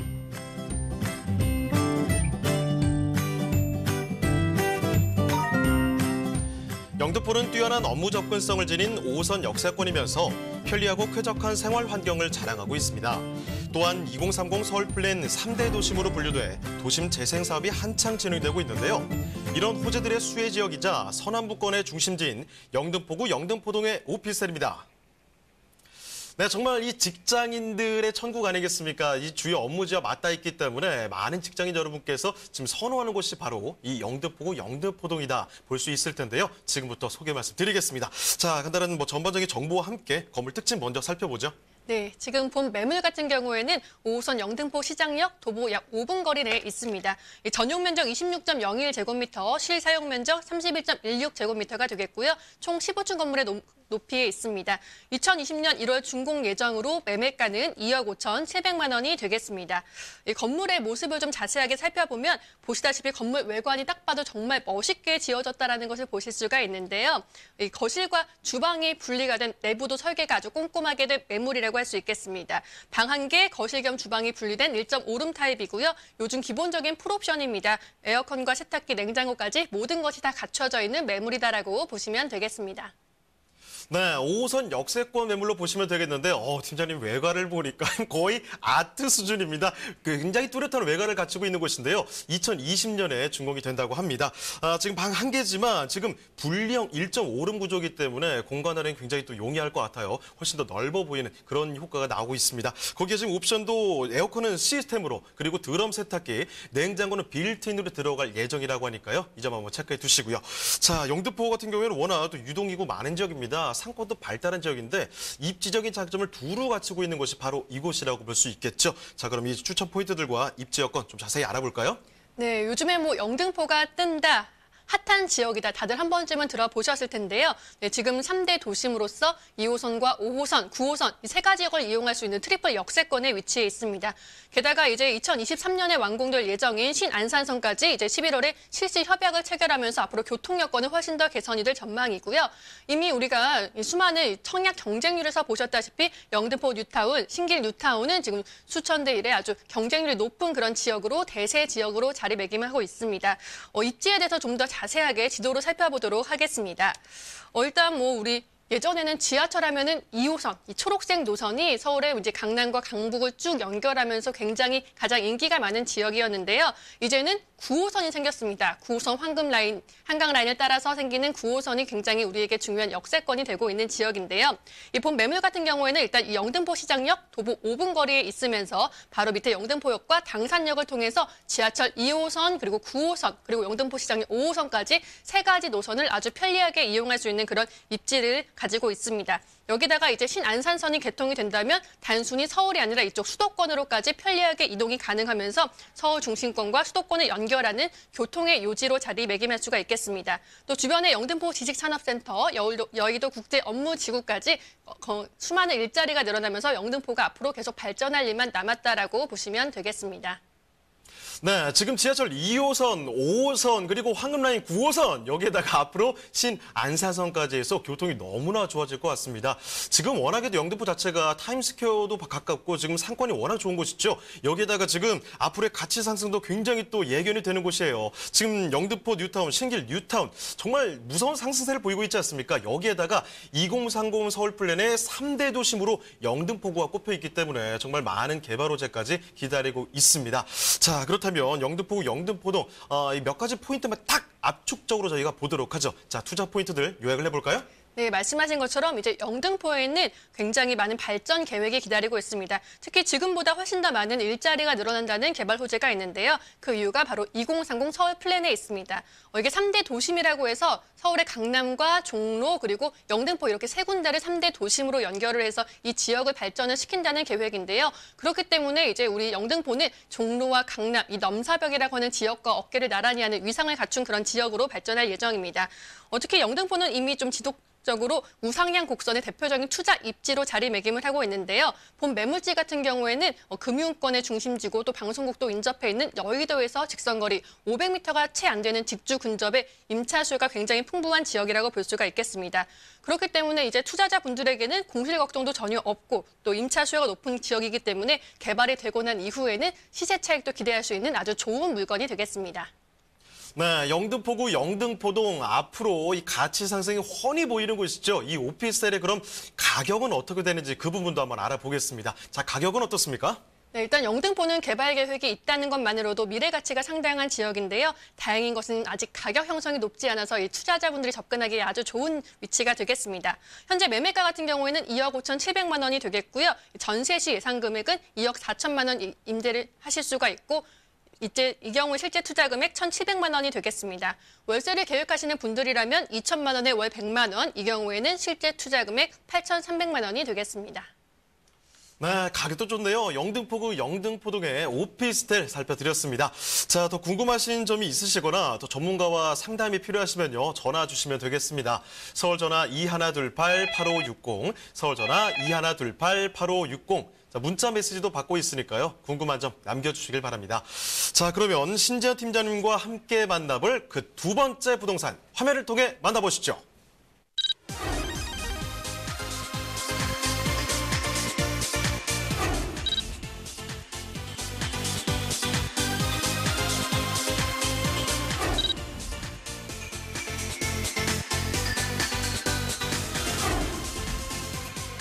영등포는 뛰어난 업무 접근성을 지닌 5호선 역세권이면서 편리하고 쾌적한 생활 환경을 자랑하고 있습니다. 또한 2030 서울 플랜 3대 도심으로 분류돼 도심 재생 사업이 한창 진행되고 있는데요. 이런 호재들의 수혜 지역이자 서남부권의 중심지인 영등포구 영등포동의 오피스텔입니다. 네, 정말 이 직장인들의 천국 아니겠습니까? 이 주요 업무지와 맞닿아 있기 때문에 많은 직장인 여러분께서 지금 선호하는 곳이 바로 이 영등포구 영등포동이다 볼 수 있을 텐데요. 지금부터 소개 말씀드리겠습니다. 자, 간단한 전반적인 정보와 함께 건물 특징 먼저 살펴보죠. 네, 지금 본 매물 같은 경우에는 5호선 영등포 시장역 도보 약 5분 거리 내에 있습니다. 전용 면적 26.01제곱미터, 실사용 면적 31.16제곱미터가 되겠고요. 총 15층 건물의 높이에 있습니다. 2020년 1월 준공 예정으로 매매가는 2억 5,700만 원이 되겠습니다. 이 건물의 모습을 좀 자세하게 살펴보면 보시다시피 건물 외관이 딱 봐도 정말 멋있게 지어졌다는 것을 보실 수가 있는데요. 이 거실과 주방이 분리가 된 내부도 설계가 아주 꼼꼼하게 된 매물이라고 할 수 있겠습니다. 방 한 개, 거실 겸 주방이 분리된 1.5룸 타입이고요. 요즘 기본적인 풀옵션입니다. 에어컨과 세탁기, 냉장고까지 모든 것이 다 갖춰져 있는 매물이다라고 보시면 되겠습니다. 네, 5호선 역세권 매물로 보시면 되겠는데 팀장님 외관을 보니까 거의 아트 수준입니다. 굉장히 뚜렷한 외관을 갖추고 있는 곳인데요. 2020년에 준공이 된다고 합니다. 지금 방 한 개지만 지금 분리형 1.5룸 구조이기 때문에 공간 활용이 굉장히 또 용이할 것 같아요. 훨씬 더 넓어 보이는 그런 효과가 나오고 있습니다. 거기에 지금 옵션도 에어컨은 시스템으로, 그리고 드럼 세탁기, 냉장고는 빌트인으로 들어갈 예정이라고 하니까요. 이 점 한번 체크해 두시고요. 자, 영등포 같은 경우에는 워낙 또 유동이고 많은 지역입니다. 상권도 발달한 지역인데 입지적인 장점을 두루 갖추고 있는 곳이 바로 이곳이라고 볼 수 있겠죠. 자, 그럼 이 추천 포인트들과 입지 여건 좀 자세히 알아볼까요? 네, 요즘에 영등포가 뜬다 핫한 지역이다. 다들 한 번쯤은 들어보셨을 텐데요. 네, 지금 3대 도심으로서 2호선과 5호선, 9호선 이 세 가지 역을 이용할 수 있는 트리플 역세권에 위치해 있습니다. 게다가 이제 2023년에 완공될 예정인 신안산선까지 이제 11월에 실시 협약을 체결하면서 앞으로 교통 여건은 훨씬 더 개선이 될 전망이고요. 이미 우리가 수많은 청약 경쟁률에서 보셨다시피 영등포 뉴타운, 신길 뉴타운은 지금 수천 대 1의 아주 경쟁률이 높은 그런 지역으로 대세 지역으로 자리매김하고 있습니다. 입지에 대해서 좀 더 자세하게 지도로 살펴보도록 하겠습니다. 일단 우리 예전에는 지하철 하면은 2호선, 이 초록색 노선이 서울의 이제 강남과 강북을 쭉 연결하면서 굉장히 가장 인기가 많은 지역이었는데요. 이제는 9호선이 생겼습니다. 9호선 황금라인, 한강라인을 따라서 생기는 9호선이 굉장히 우리에게 중요한 역세권이 되고 있는 지역인데요. 이 본 매물 같은 경우에는 일단 이 영등포 시장역 도보 5분 거리에 있으면서 바로 밑에 영등포역과 당산역을 통해서 지하철 2호선 그리고 9호선 그리고 영등포 시장역 5호선까지 세 가지 노선을 아주 편리하게 이용할 수 있는 그런 입지를 가지고 있습니다. 여기다가 이제 신안산선이 개통이 된다면 단순히 서울이 아니라 이쪽 수도권으로까지 편리하게 이동이 가능하면서 서울 중심권과 수도권을 연결하는 교통의 요지로 자리매김할 수가 있겠습니다. 또 주변에 영등포 지식산업센터, 여의도 국제업무지구까지 수많은 일자리가 늘어나면서 영등포가 앞으로 계속 발전할 일만 남았다라고 보시면 되겠습니다. 네, 지금 지하철 2호선, 5호선, 그리고 황금라인 9호선 여기에다가 앞으로 신안산선까지 해서 교통이 너무나 좋아질 것 같습니다. 지금 워낙에도 영등포 자체가 타임스퀘어도 가깝고 지금 상권이 워낙 좋은 곳이죠. 여기에다가 지금 앞으로의 가치 상승도 굉장히 또 예견이 되는 곳이에요. 지금 영등포 뉴타운, 신길 뉴타운 정말 무서운 상승세를 보이고 있지 않습니까? 여기에다가 2030 서울 플랜의 3대 도심으로 영등포구가 꼽혀 있기 때문에 정말 많은 개발 호재까지 기다리고 있습니다. 자, 그렇다면 영등포구, 영등포동 몇 가지 포인트만 딱 압축적으로 저희가 보도록 하죠. 자, 투자 포인트들 요약을 해볼까요? 네, 말씀하신 것처럼 이제 영등포에는 굉장히 많은 발전 계획이 기다리고 있습니다. 특히 지금보다 훨씬 더 많은 일자리가 늘어난다는 개발 호재가 있는데요. 그 이유가 바로 2030 서울 플랜에 있습니다. 이게 3대 도심이라고 해서 서울의 강남과 종로 그리고 영등포 이렇게 세 군데를 3대 도심으로 연결을 해서 이 지역을 발전을 시킨다는 계획인데요. 그렇기 때문에 이제 우리 영등포는 종로와 강남, 이 넘사벽이라고 하는 지역과 어깨를 나란히 하는 위상을 갖춘 그런 지역으로 발전할 예정입니다. 특히 영등포는 이미 좀 적으로 우상향 곡선의 대표적인 투자 입지로 자리매김을 하고 있는데요. 본 매물지 같은 경우에는 금융권의 중심지고 또 방송국도 인접해 있는 여의도에서 직선거리 500m가 채 안 되는 직주 근접에 임차 수요가 굉장히 풍부한 지역이라고 볼 수가 있겠습니다. 그렇기 때문에 이제 투자자분들에게는 공실 걱정도 전혀 없고 또 임차 수요가 높은 지역이기 때문에 개발이 되고 난 이후에는 시세 차익도 기대할 수 있는 아주 좋은 물건이 되겠습니다. 네, 영등포구, 영등포동 앞으로 이 가치 상승이 훤히 보이는 곳이죠. 이 오피스텔의 그럼 가격은 어떻게 되는지 그 부분도 한번 알아보겠습니다. 자, 가격은 어떻습니까? 네, 일단 영등포는 개발 계획이 있다는 것만으로도 미래 가치가 상당한 지역인데요. 다행인 것은 아직 가격 형성이 높지 않아서 이 투자자분들이 접근하기에 아주 좋은 위치가 되겠습니다. 현재 매매가 같은 경우에는 2억 5,700만 원이 되겠고요. 전세 시 예상 금액은 2억 4천만 원 임대를 하실 수가 있고 이제 이 경우 실제 투자 금액 1,700만 원이 되겠습니다. 월세를 계획하시는 분들이라면 2천만 원에 월 100만 원, 이 경우에는 실제 투자 금액 8,300만 원이 되겠습니다. 네, 가격도 좋네요. 영등포구, 영등포동의 오피스텔 살펴드렸습니다. 자, 더 궁금하신 점이 있으시거나 더 전문가와 상담이 필요하시면요. 전화 주시면 되겠습니다. 서울전화 2128-8560, 서울전화 2128-8560. 자, 문자 메시지도 받고 있으니까요. 궁금한 점 남겨주시길 바랍니다. 자, 그러면 신재현 팀장님과 함께 만나볼 그 두 번째 부동산 화면을 통해 만나보시죠.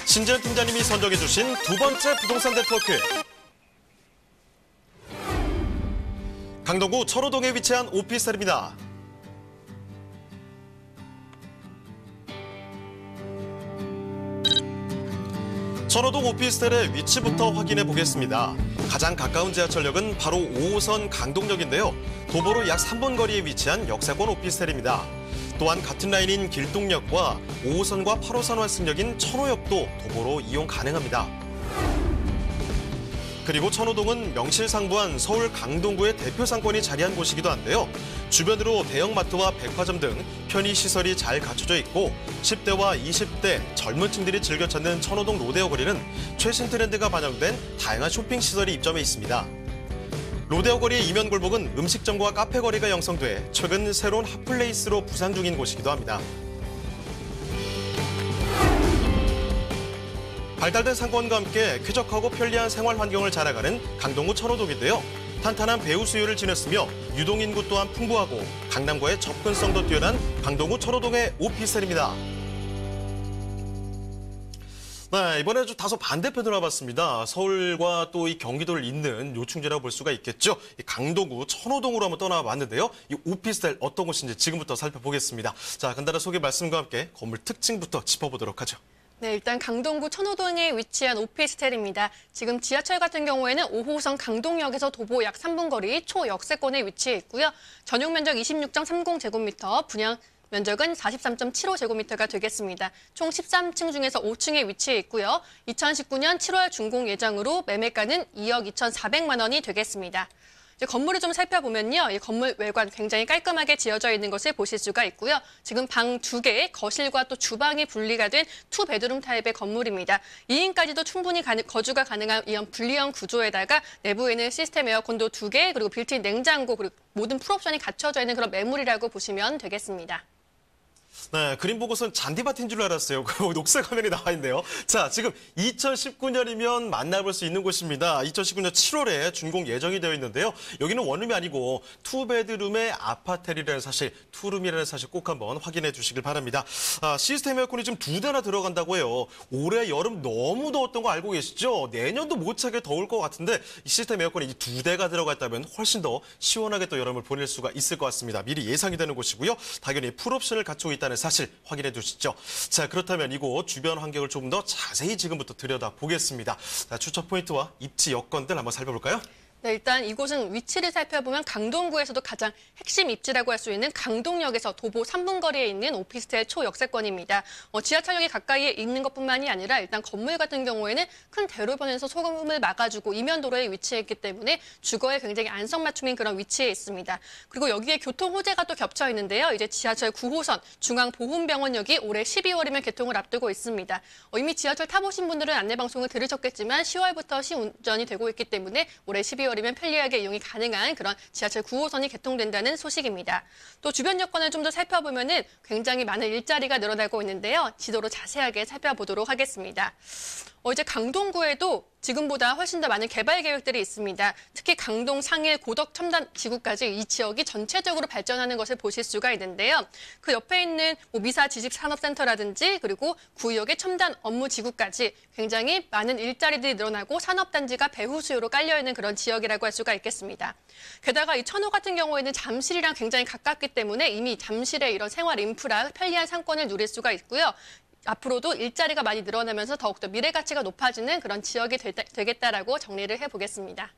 신재현 팀장님이 선정해 주신 두 번째 부동산 네트워크. 강동구 철호동에 위치한 오피스텔입니다. 철호동 오피스텔의 위치부터 확인해 보겠습니다. 가장 가까운 지하철역은 바로 5호선 강동역인데요. 도보로 약 3분 거리에 위치한 역세권 오피스텔입니다. 또한 같은 라인인 길동역과 5호선과 8호선 환승역인 천호역도 도보로 이용 가능합니다. 그리고 천호동은 명실상부한 서울 강동구의 대표 상권이 자리한 곳이기도 한데요. 주변으로 대형마트와 백화점 등 편의시설이 잘 갖춰져 있고 10대와 20대 젊은 층들이 즐겨 찾는 천호동 로데오 거리는 최신 트렌드가 반영된 다양한 쇼핑시설이 입점해 있습니다. 로데오 거리의 이면 골목은 음식점과 카페 거리가 형성돼 최근 새로운 핫플레이스로 부상 중인 곳이기도 합니다. 발달된 상권과 함께 쾌적하고 편리한 생활 환경을 자랑하는 강동구 천호동인데요. 탄탄한 배후 수요를 지녔으며 유동 인구 또한 풍부하고 강남과의 접근성도 뛰어난 강동구 천호동의 오피스텔입니다. 네, 이번에 좀 다소 반대편으로 와봤습니다. 서울과 또 이 경기도를 잇는 요충지라고 볼 수가 있겠죠. 이 강동구 천호동으로 한번 떠나봤는데요. 이 오피스텔 어떤 곳인지 지금부터 살펴보겠습니다. 자, 간단한 소개 말씀과 함께 건물 특징부터 짚어보도록 하죠. 네, 일단 강동구 천호동에 위치한 오피스텔입니다. 지금 지하철 같은 경우에는 5호선 강동역에서 도보 약 3분 거리 초역세권에 위치해 있고요. 전용 면적 26.30제곱미터, 분양 면적은 43.75제곱미터가 되겠습니다. 총 13층 중에서 5층에 위치해 있고요. 2019년 7월 준공 예정으로 매매가는 2억 2,400만 원이 되겠습니다. 이제 건물을 좀 살펴보면요. 이 건물 외관 굉장히 깔끔하게 지어져 있는 것을 보실 수가 있고요. 지금 방 2개, 거실과 또 주방이 분리가 된 투베드룸 타입의 건물입니다. 2인까지도 충분히 거주가 가능한 이런 분리형 구조에다가 내부에는 시스템 에어컨도 2개, 그리고 빌트인 냉장고, 그리고 모든 풀옵션이 갖춰져 있는 그런 매물이라고 보시면 되겠습니다. 네, 그림 보고선 잔디밭인 줄 알았어요. 그리고 녹색 화면이 나와 있네요. 자, 지금 2019년이면 만나볼 수 있는 곳입니다. 2019년 7월에 준공 예정이 되어 있는데요. 여기는 원룸이 아니고 투베드룸의 아파텔이라는 사실, 투룸이라는 사실 꼭 한번 확인해 주시길 바랍니다. 시스템 에어컨이 지금 2대나 들어간다고 해요. 올해 여름 너무 더웠던 거 알고 계시죠? 내년도 못 차게 더울 것 같은데 이 시스템 에어컨이 2대가 들어갔다면 훨씬 더 시원하게 또 여름을 보낼 수가 있을 것 같습니다. 미리 예상이 되는 곳이고요. 당연히 풀옵션을 갖추고 있다는 사실 확인해 주시죠. 자, 그렇다면 이곳 주변 환경을 조금 더 자세히 지금부터 들여다보겠습니다. 자, 추천 포인트와 입지 여건들 한번 살펴볼까요? 네, 일단 이곳은 위치를 살펴보면 강동구에서도 가장 핵심 입지라고 할 수 있는 강동역에서 도보 3분 거리에 있는 오피스텔 초역세권입니다. 지하철역이 가까이에 있는 것뿐만이 아니라 일단 건물 같은 경우에는 큰 대로변에서 소음을 막아주고 이면도로에 위치해 있기 때문에 주거에 굉장히 안성맞춤인 그런 위치에 있습니다. 그리고 여기에 교통 호재가 또 겹쳐 있는데요. 이제 지하철 9호선 중앙보훈병원역이 올해 12월이면 개통을 앞두고 있습니다. 이미 지하철 타보신 분들은 안내방송을 들으셨겠지만 10월부터 시운전이 되고 있기 때문에 올해 12월이면 편리하게 이용이 가능한 그런 지하철 9호선이 개통된다는 소식입니다. 또 주변 여건을 좀 더 살펴보면은 굉장히 많은 일자리가 늘어나고 있는데요. 지도로 자세하게 살펴보도록 하겠습니다. 이제 강동구에도 지금보다 훨씬 더 많은 개발 계획들이 있습니다. 특히 강동, 상일, 고덕, 첨단 지구까지 이 지역이 전체적으로 발전하는 것을 보실 수가 있는데요. 그 옆에 있는 미사 지식산업센터라든지 그리고 구역의 첨단 업무 지구까지 굉장히 많은 일자리들이 늘어나고 산업단지가 배후 수요로 깔려있는 그런 지역이라고 할 수가 있겠습니다. 게다가 이 천호 같은 경우에는 잠실이랑 굉장히 가깝기 때문에 이미 잠실의 이런 생활 인프라, 편리한 상권을 누릴 수가 있고요. 앞으로도 일자리가 많이 늘어나면서 더욱더 미래 가치가 높아지는 그런 지역이 되겠다라고 정리를 해보겠습니다.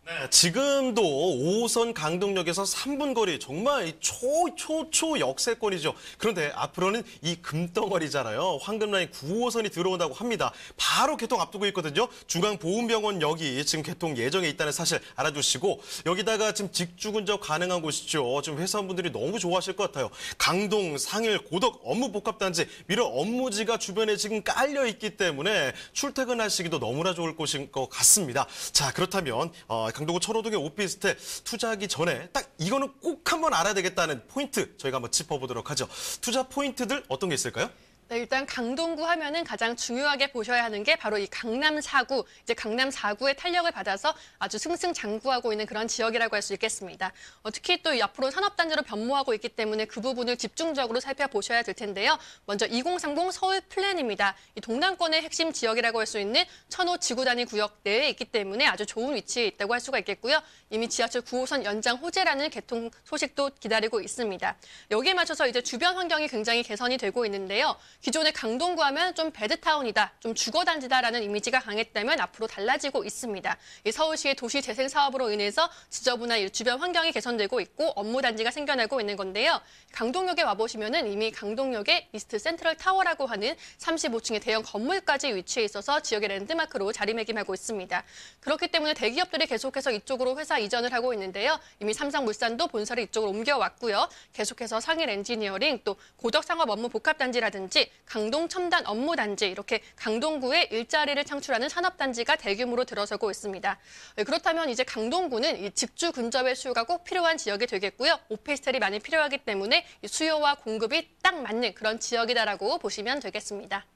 네, 지금도 5호선 강동역에서 3분 거리 정말 초 역세권이죠. 그런데 앞으로는 이 금덩어리잖아요. 황금라인 9호선이 들어온다고 합니다. 바로 개통 앞두고 있거든요. 중앙보훈병원역이 지금 개통 예정에 있다는 사실 알아두시고 여기다가 지금 직주근접 가능한 곳이죠. 지금 회사원분들이 너무 좋아하실 것 같아요. 강동, 상일, 고덕 업무복합단지 이런 업무지가 주변에 지금 깔려 있기 때문에 출퇴근하시기도 너무나 좋을 곳인 것 같습니다. 자, 그렇다면 강동구 천호동의 오피스텔 투자하기 전에 딱 이거는 꼭 한번 알아야 되겠다는 포인트 저희가 한번 짚어보도록 하죠. 투자 포인트들 어떤 게 있을까요? 네, 일단 강동구 하면은 가장 중요하게 보셔야 하는 게 바로 이 강남 4구, 이제 강남 4구의 탄력을 받아서 아주 승승장구하고 있는 그런 지역이라고 할 수 있겠습니다. 특히 또 앞으로 산업단지로 변모하고 있기 때문에 그 부분을 집중적으로 살펴보셔야 될 텐데요. 먼저 2030 서울 플랜입니다. 이 동남권의 핵심 지역이라고 할 수 있는 천호 지구 단위 구역 내에 있기 때문에 아주 좋은 위치에 있다고 할 수가 있겠고요. 이미 지하철 9호선 연장 호재라는 개통 소식도 기다리고 있습니다. 여기에 맞춰서 이제 주변 환경이 굉장히 개선이 되고 있는데요. 기존의 강동구 하면 좀 배드타운이다, 좀 주거단지다라는 이미지가 강했다면 앞으로 달라지고 있습니다. 이 서울시의 도시재생 사업으로 인해서 지저분한 주변 환경이 개선되고 있고 업무단지가 생겨나고 있는 건데요. 강동역에 와보시면은 이미 강동역에 이스트 센트럴 타워라고 하는 35층의 대형 건물까지 위치해 있어서 지역의 랜드마크로 자리매김하고 있습니다. 그렇기 때문에 대기업들이 계속해서 이쪽으로 회사 이전을 하고 있는데요. 이미 삼성물산도 본사를 이쪽으로 옮겨왔고요. 계속해서 상일 엔지니어링 또 고덕상업 업무 복합단지라든지 강동 첨단 업무단지 이렇게 강동구에 일자리를 창출하는 산업단지가 대규모로 들어서고 있습니다. 그렇다면 이제 강동구는 이 직주 근접의 수요가 꼭 필요한 지역이 되겠고요. 오피스텔이 많이 필요하기 때문에 수요와 공급이 딱 맞는 그런 지역이다라고 보시면 되겠습니다.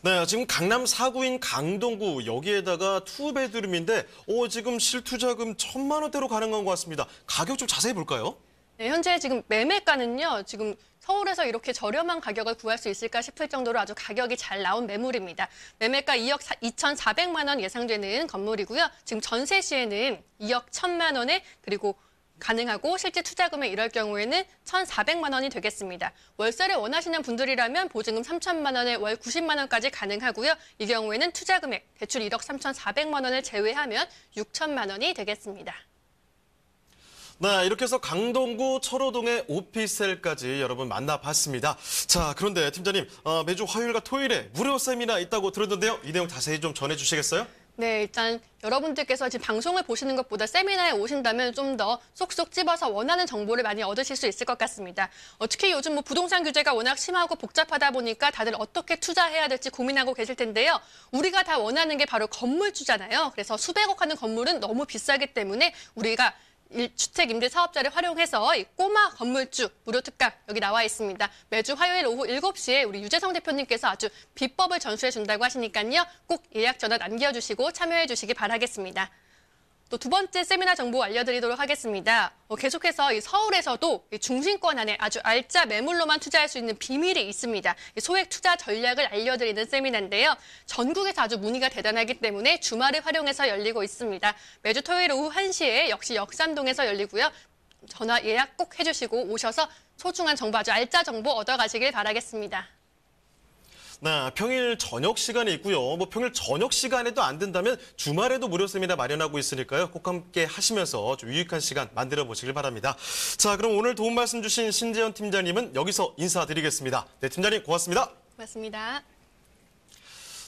네, 지금 강남 4구인 강동구 여기에다가 투베드룸인데 지금 실투자금 1,000만 원대로 가능한 것 같습니다. 가격 좀 자세히 볼까요? 네, 현재 지금 매매가는요. 지금 서울에서 이렇게 저렴한 가격을 구할 수 있을까 싶을 정도로 아주 가격이 잘 나온 매물입니다. 매매가 2억 2,400만 원 예상되는 건물이고요. 지금 전세 시에는 2억 1,000만 원에 그리고 가능하고 실제 투자금에 이럴 경우에는 1,400만 원이 되겠습니다. 월세를 원하시는 분들이라면 보증금 3,000만 원에 월 90만 원까지 가능하고요. 이 경우에는 투자금액 대출 1억 3,400만 원을 제외하면 6천만 원이 되겠습니다. 네, 이렇게 해서 강동구 철호동의 오피스텔까지 여러분 만나봤습니다. 자, 그런데 팀장님, 매주 화요일과 토요일에 무료 세미나 있다고 들었는데요. 이 내용 자세히 좀 전해주시겠어요? 네, 일단 여러분들께서 지금 방송을 보시는 것보다 세미나에 오신다면 좀 더 쏙쏙 집어서 원하는 정보를 많이 얻으실 수 있을 것 같습니다. 특히 요즘 부동산 규제가 워낙 심하고 복잡하다 보니까 다들 어떻게 투자해야 될지 고민하고 계실 텐데요. 우리가 다 원하는 게 바로 건물주잖아요. 그래서 수백억 하는 건물은 너무 비싸기 때문에 우리가 주택 임대 사업자를 활용해서 이 꼬마 건물주 무료 특강 여기 나와 있습니다. 매주 화요일 오후 7시에 우리 유재성 대표님께서 아주 비법을 전수해 준다고 하시니까요. 꼭 예약 전화 남겨주시고 참여해 주시기 바라겠습니다. 또 두 번째 세미나 정보 알려드리도록 하겠습니다. 계속해서 이 서울에서도 이 중심권 안에 아주 알짜 매물로만 투자할 수 있는 비밀이 있습니다. 소액 투자 전략을 알려드리는 세미나인데요. 전국에서 아주 문의가 대단하기 때문에 주말을 활용해서 열리고 있습니다. 매주 토요일 오후 1시에 역시 역삼동에서 열리고요. 전화 예약 꼭 해주시고 오셔서 소중한 정보 아주 알짜 정보 얻어가시길 바라겠습니다. 네, 평일 저녁 시간에 있고요. 평일 저녁 시간에도 안 된다면 주말에도 무료 세미나 마련하고 있으니까요. 꼭 함께 하시면서 좀 유익한 시간 만들어 보시길 바랍니다. 자, 그럼 오늘 도움 말씀 주신 신재현 팀장님은 여기서 인사드리겠습니다. 네, 팀장님 고맙습니다. 고맙습니다.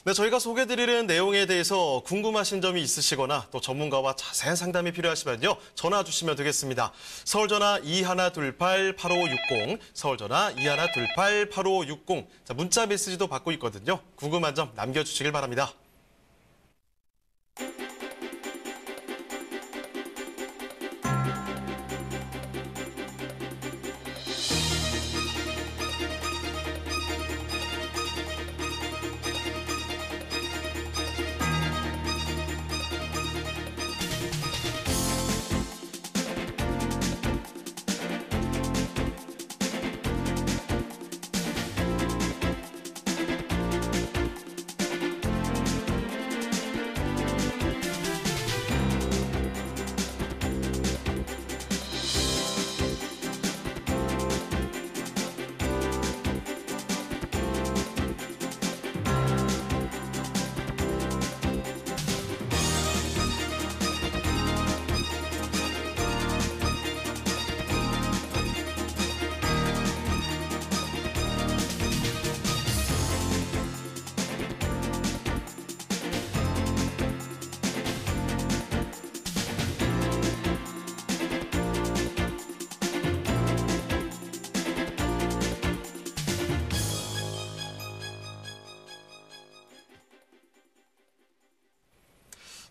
네, 저희가 소개해드리는 내용에 대해서 궁금하신 점이 있으시거나 또 전문가와 자세한 상담이 필요하시면요. 전화 주시면 되겠습니다. 서울전화 2128-8560, 서울전화 2128-8560. 자, 문자 메시지도 받고 있거든요. 궁금한 점 남겨주시길 바랍니다.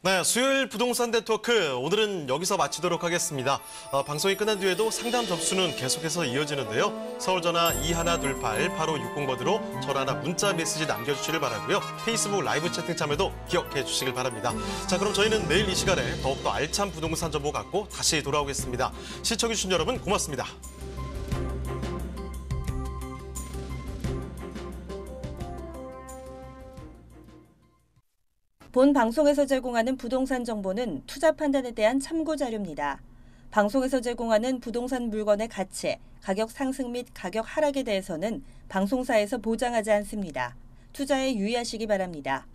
네, 수요일 부동산 네트워크 오늘은 여기서 마치도록 하겠습니다. 방송이 끝난 뒤에도 상담 접수는 계속해서 이어지는데요. 서울전화 2128-8560번으로 전화나 문자 메시지 남겨주시길 바라고요. 페이스북 라이브 채팅 참여도 기억해 주시길 바랍니다. 자, 그럼 저희는 내일 이 시간에 더욱더 알찬 부동산 정보 갖고 다시 돌아오겠습니다. 시청해주신 여러분 고맙습니다. 본 방송에서 제공하는 부동산 정보는 투자 판단에 대한 참고 자료입니다. 방송에서 제공하는 부동산 물건의 가치, 가격 상승 및 가격 하락에 대해서는 방송사에서 보장하지 않습니다. 투자에 유의하시기 바랍니다.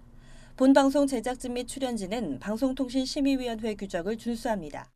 본 방송 제작진 및 출연진은 방송통신심의위원회 규정을 준수합니다.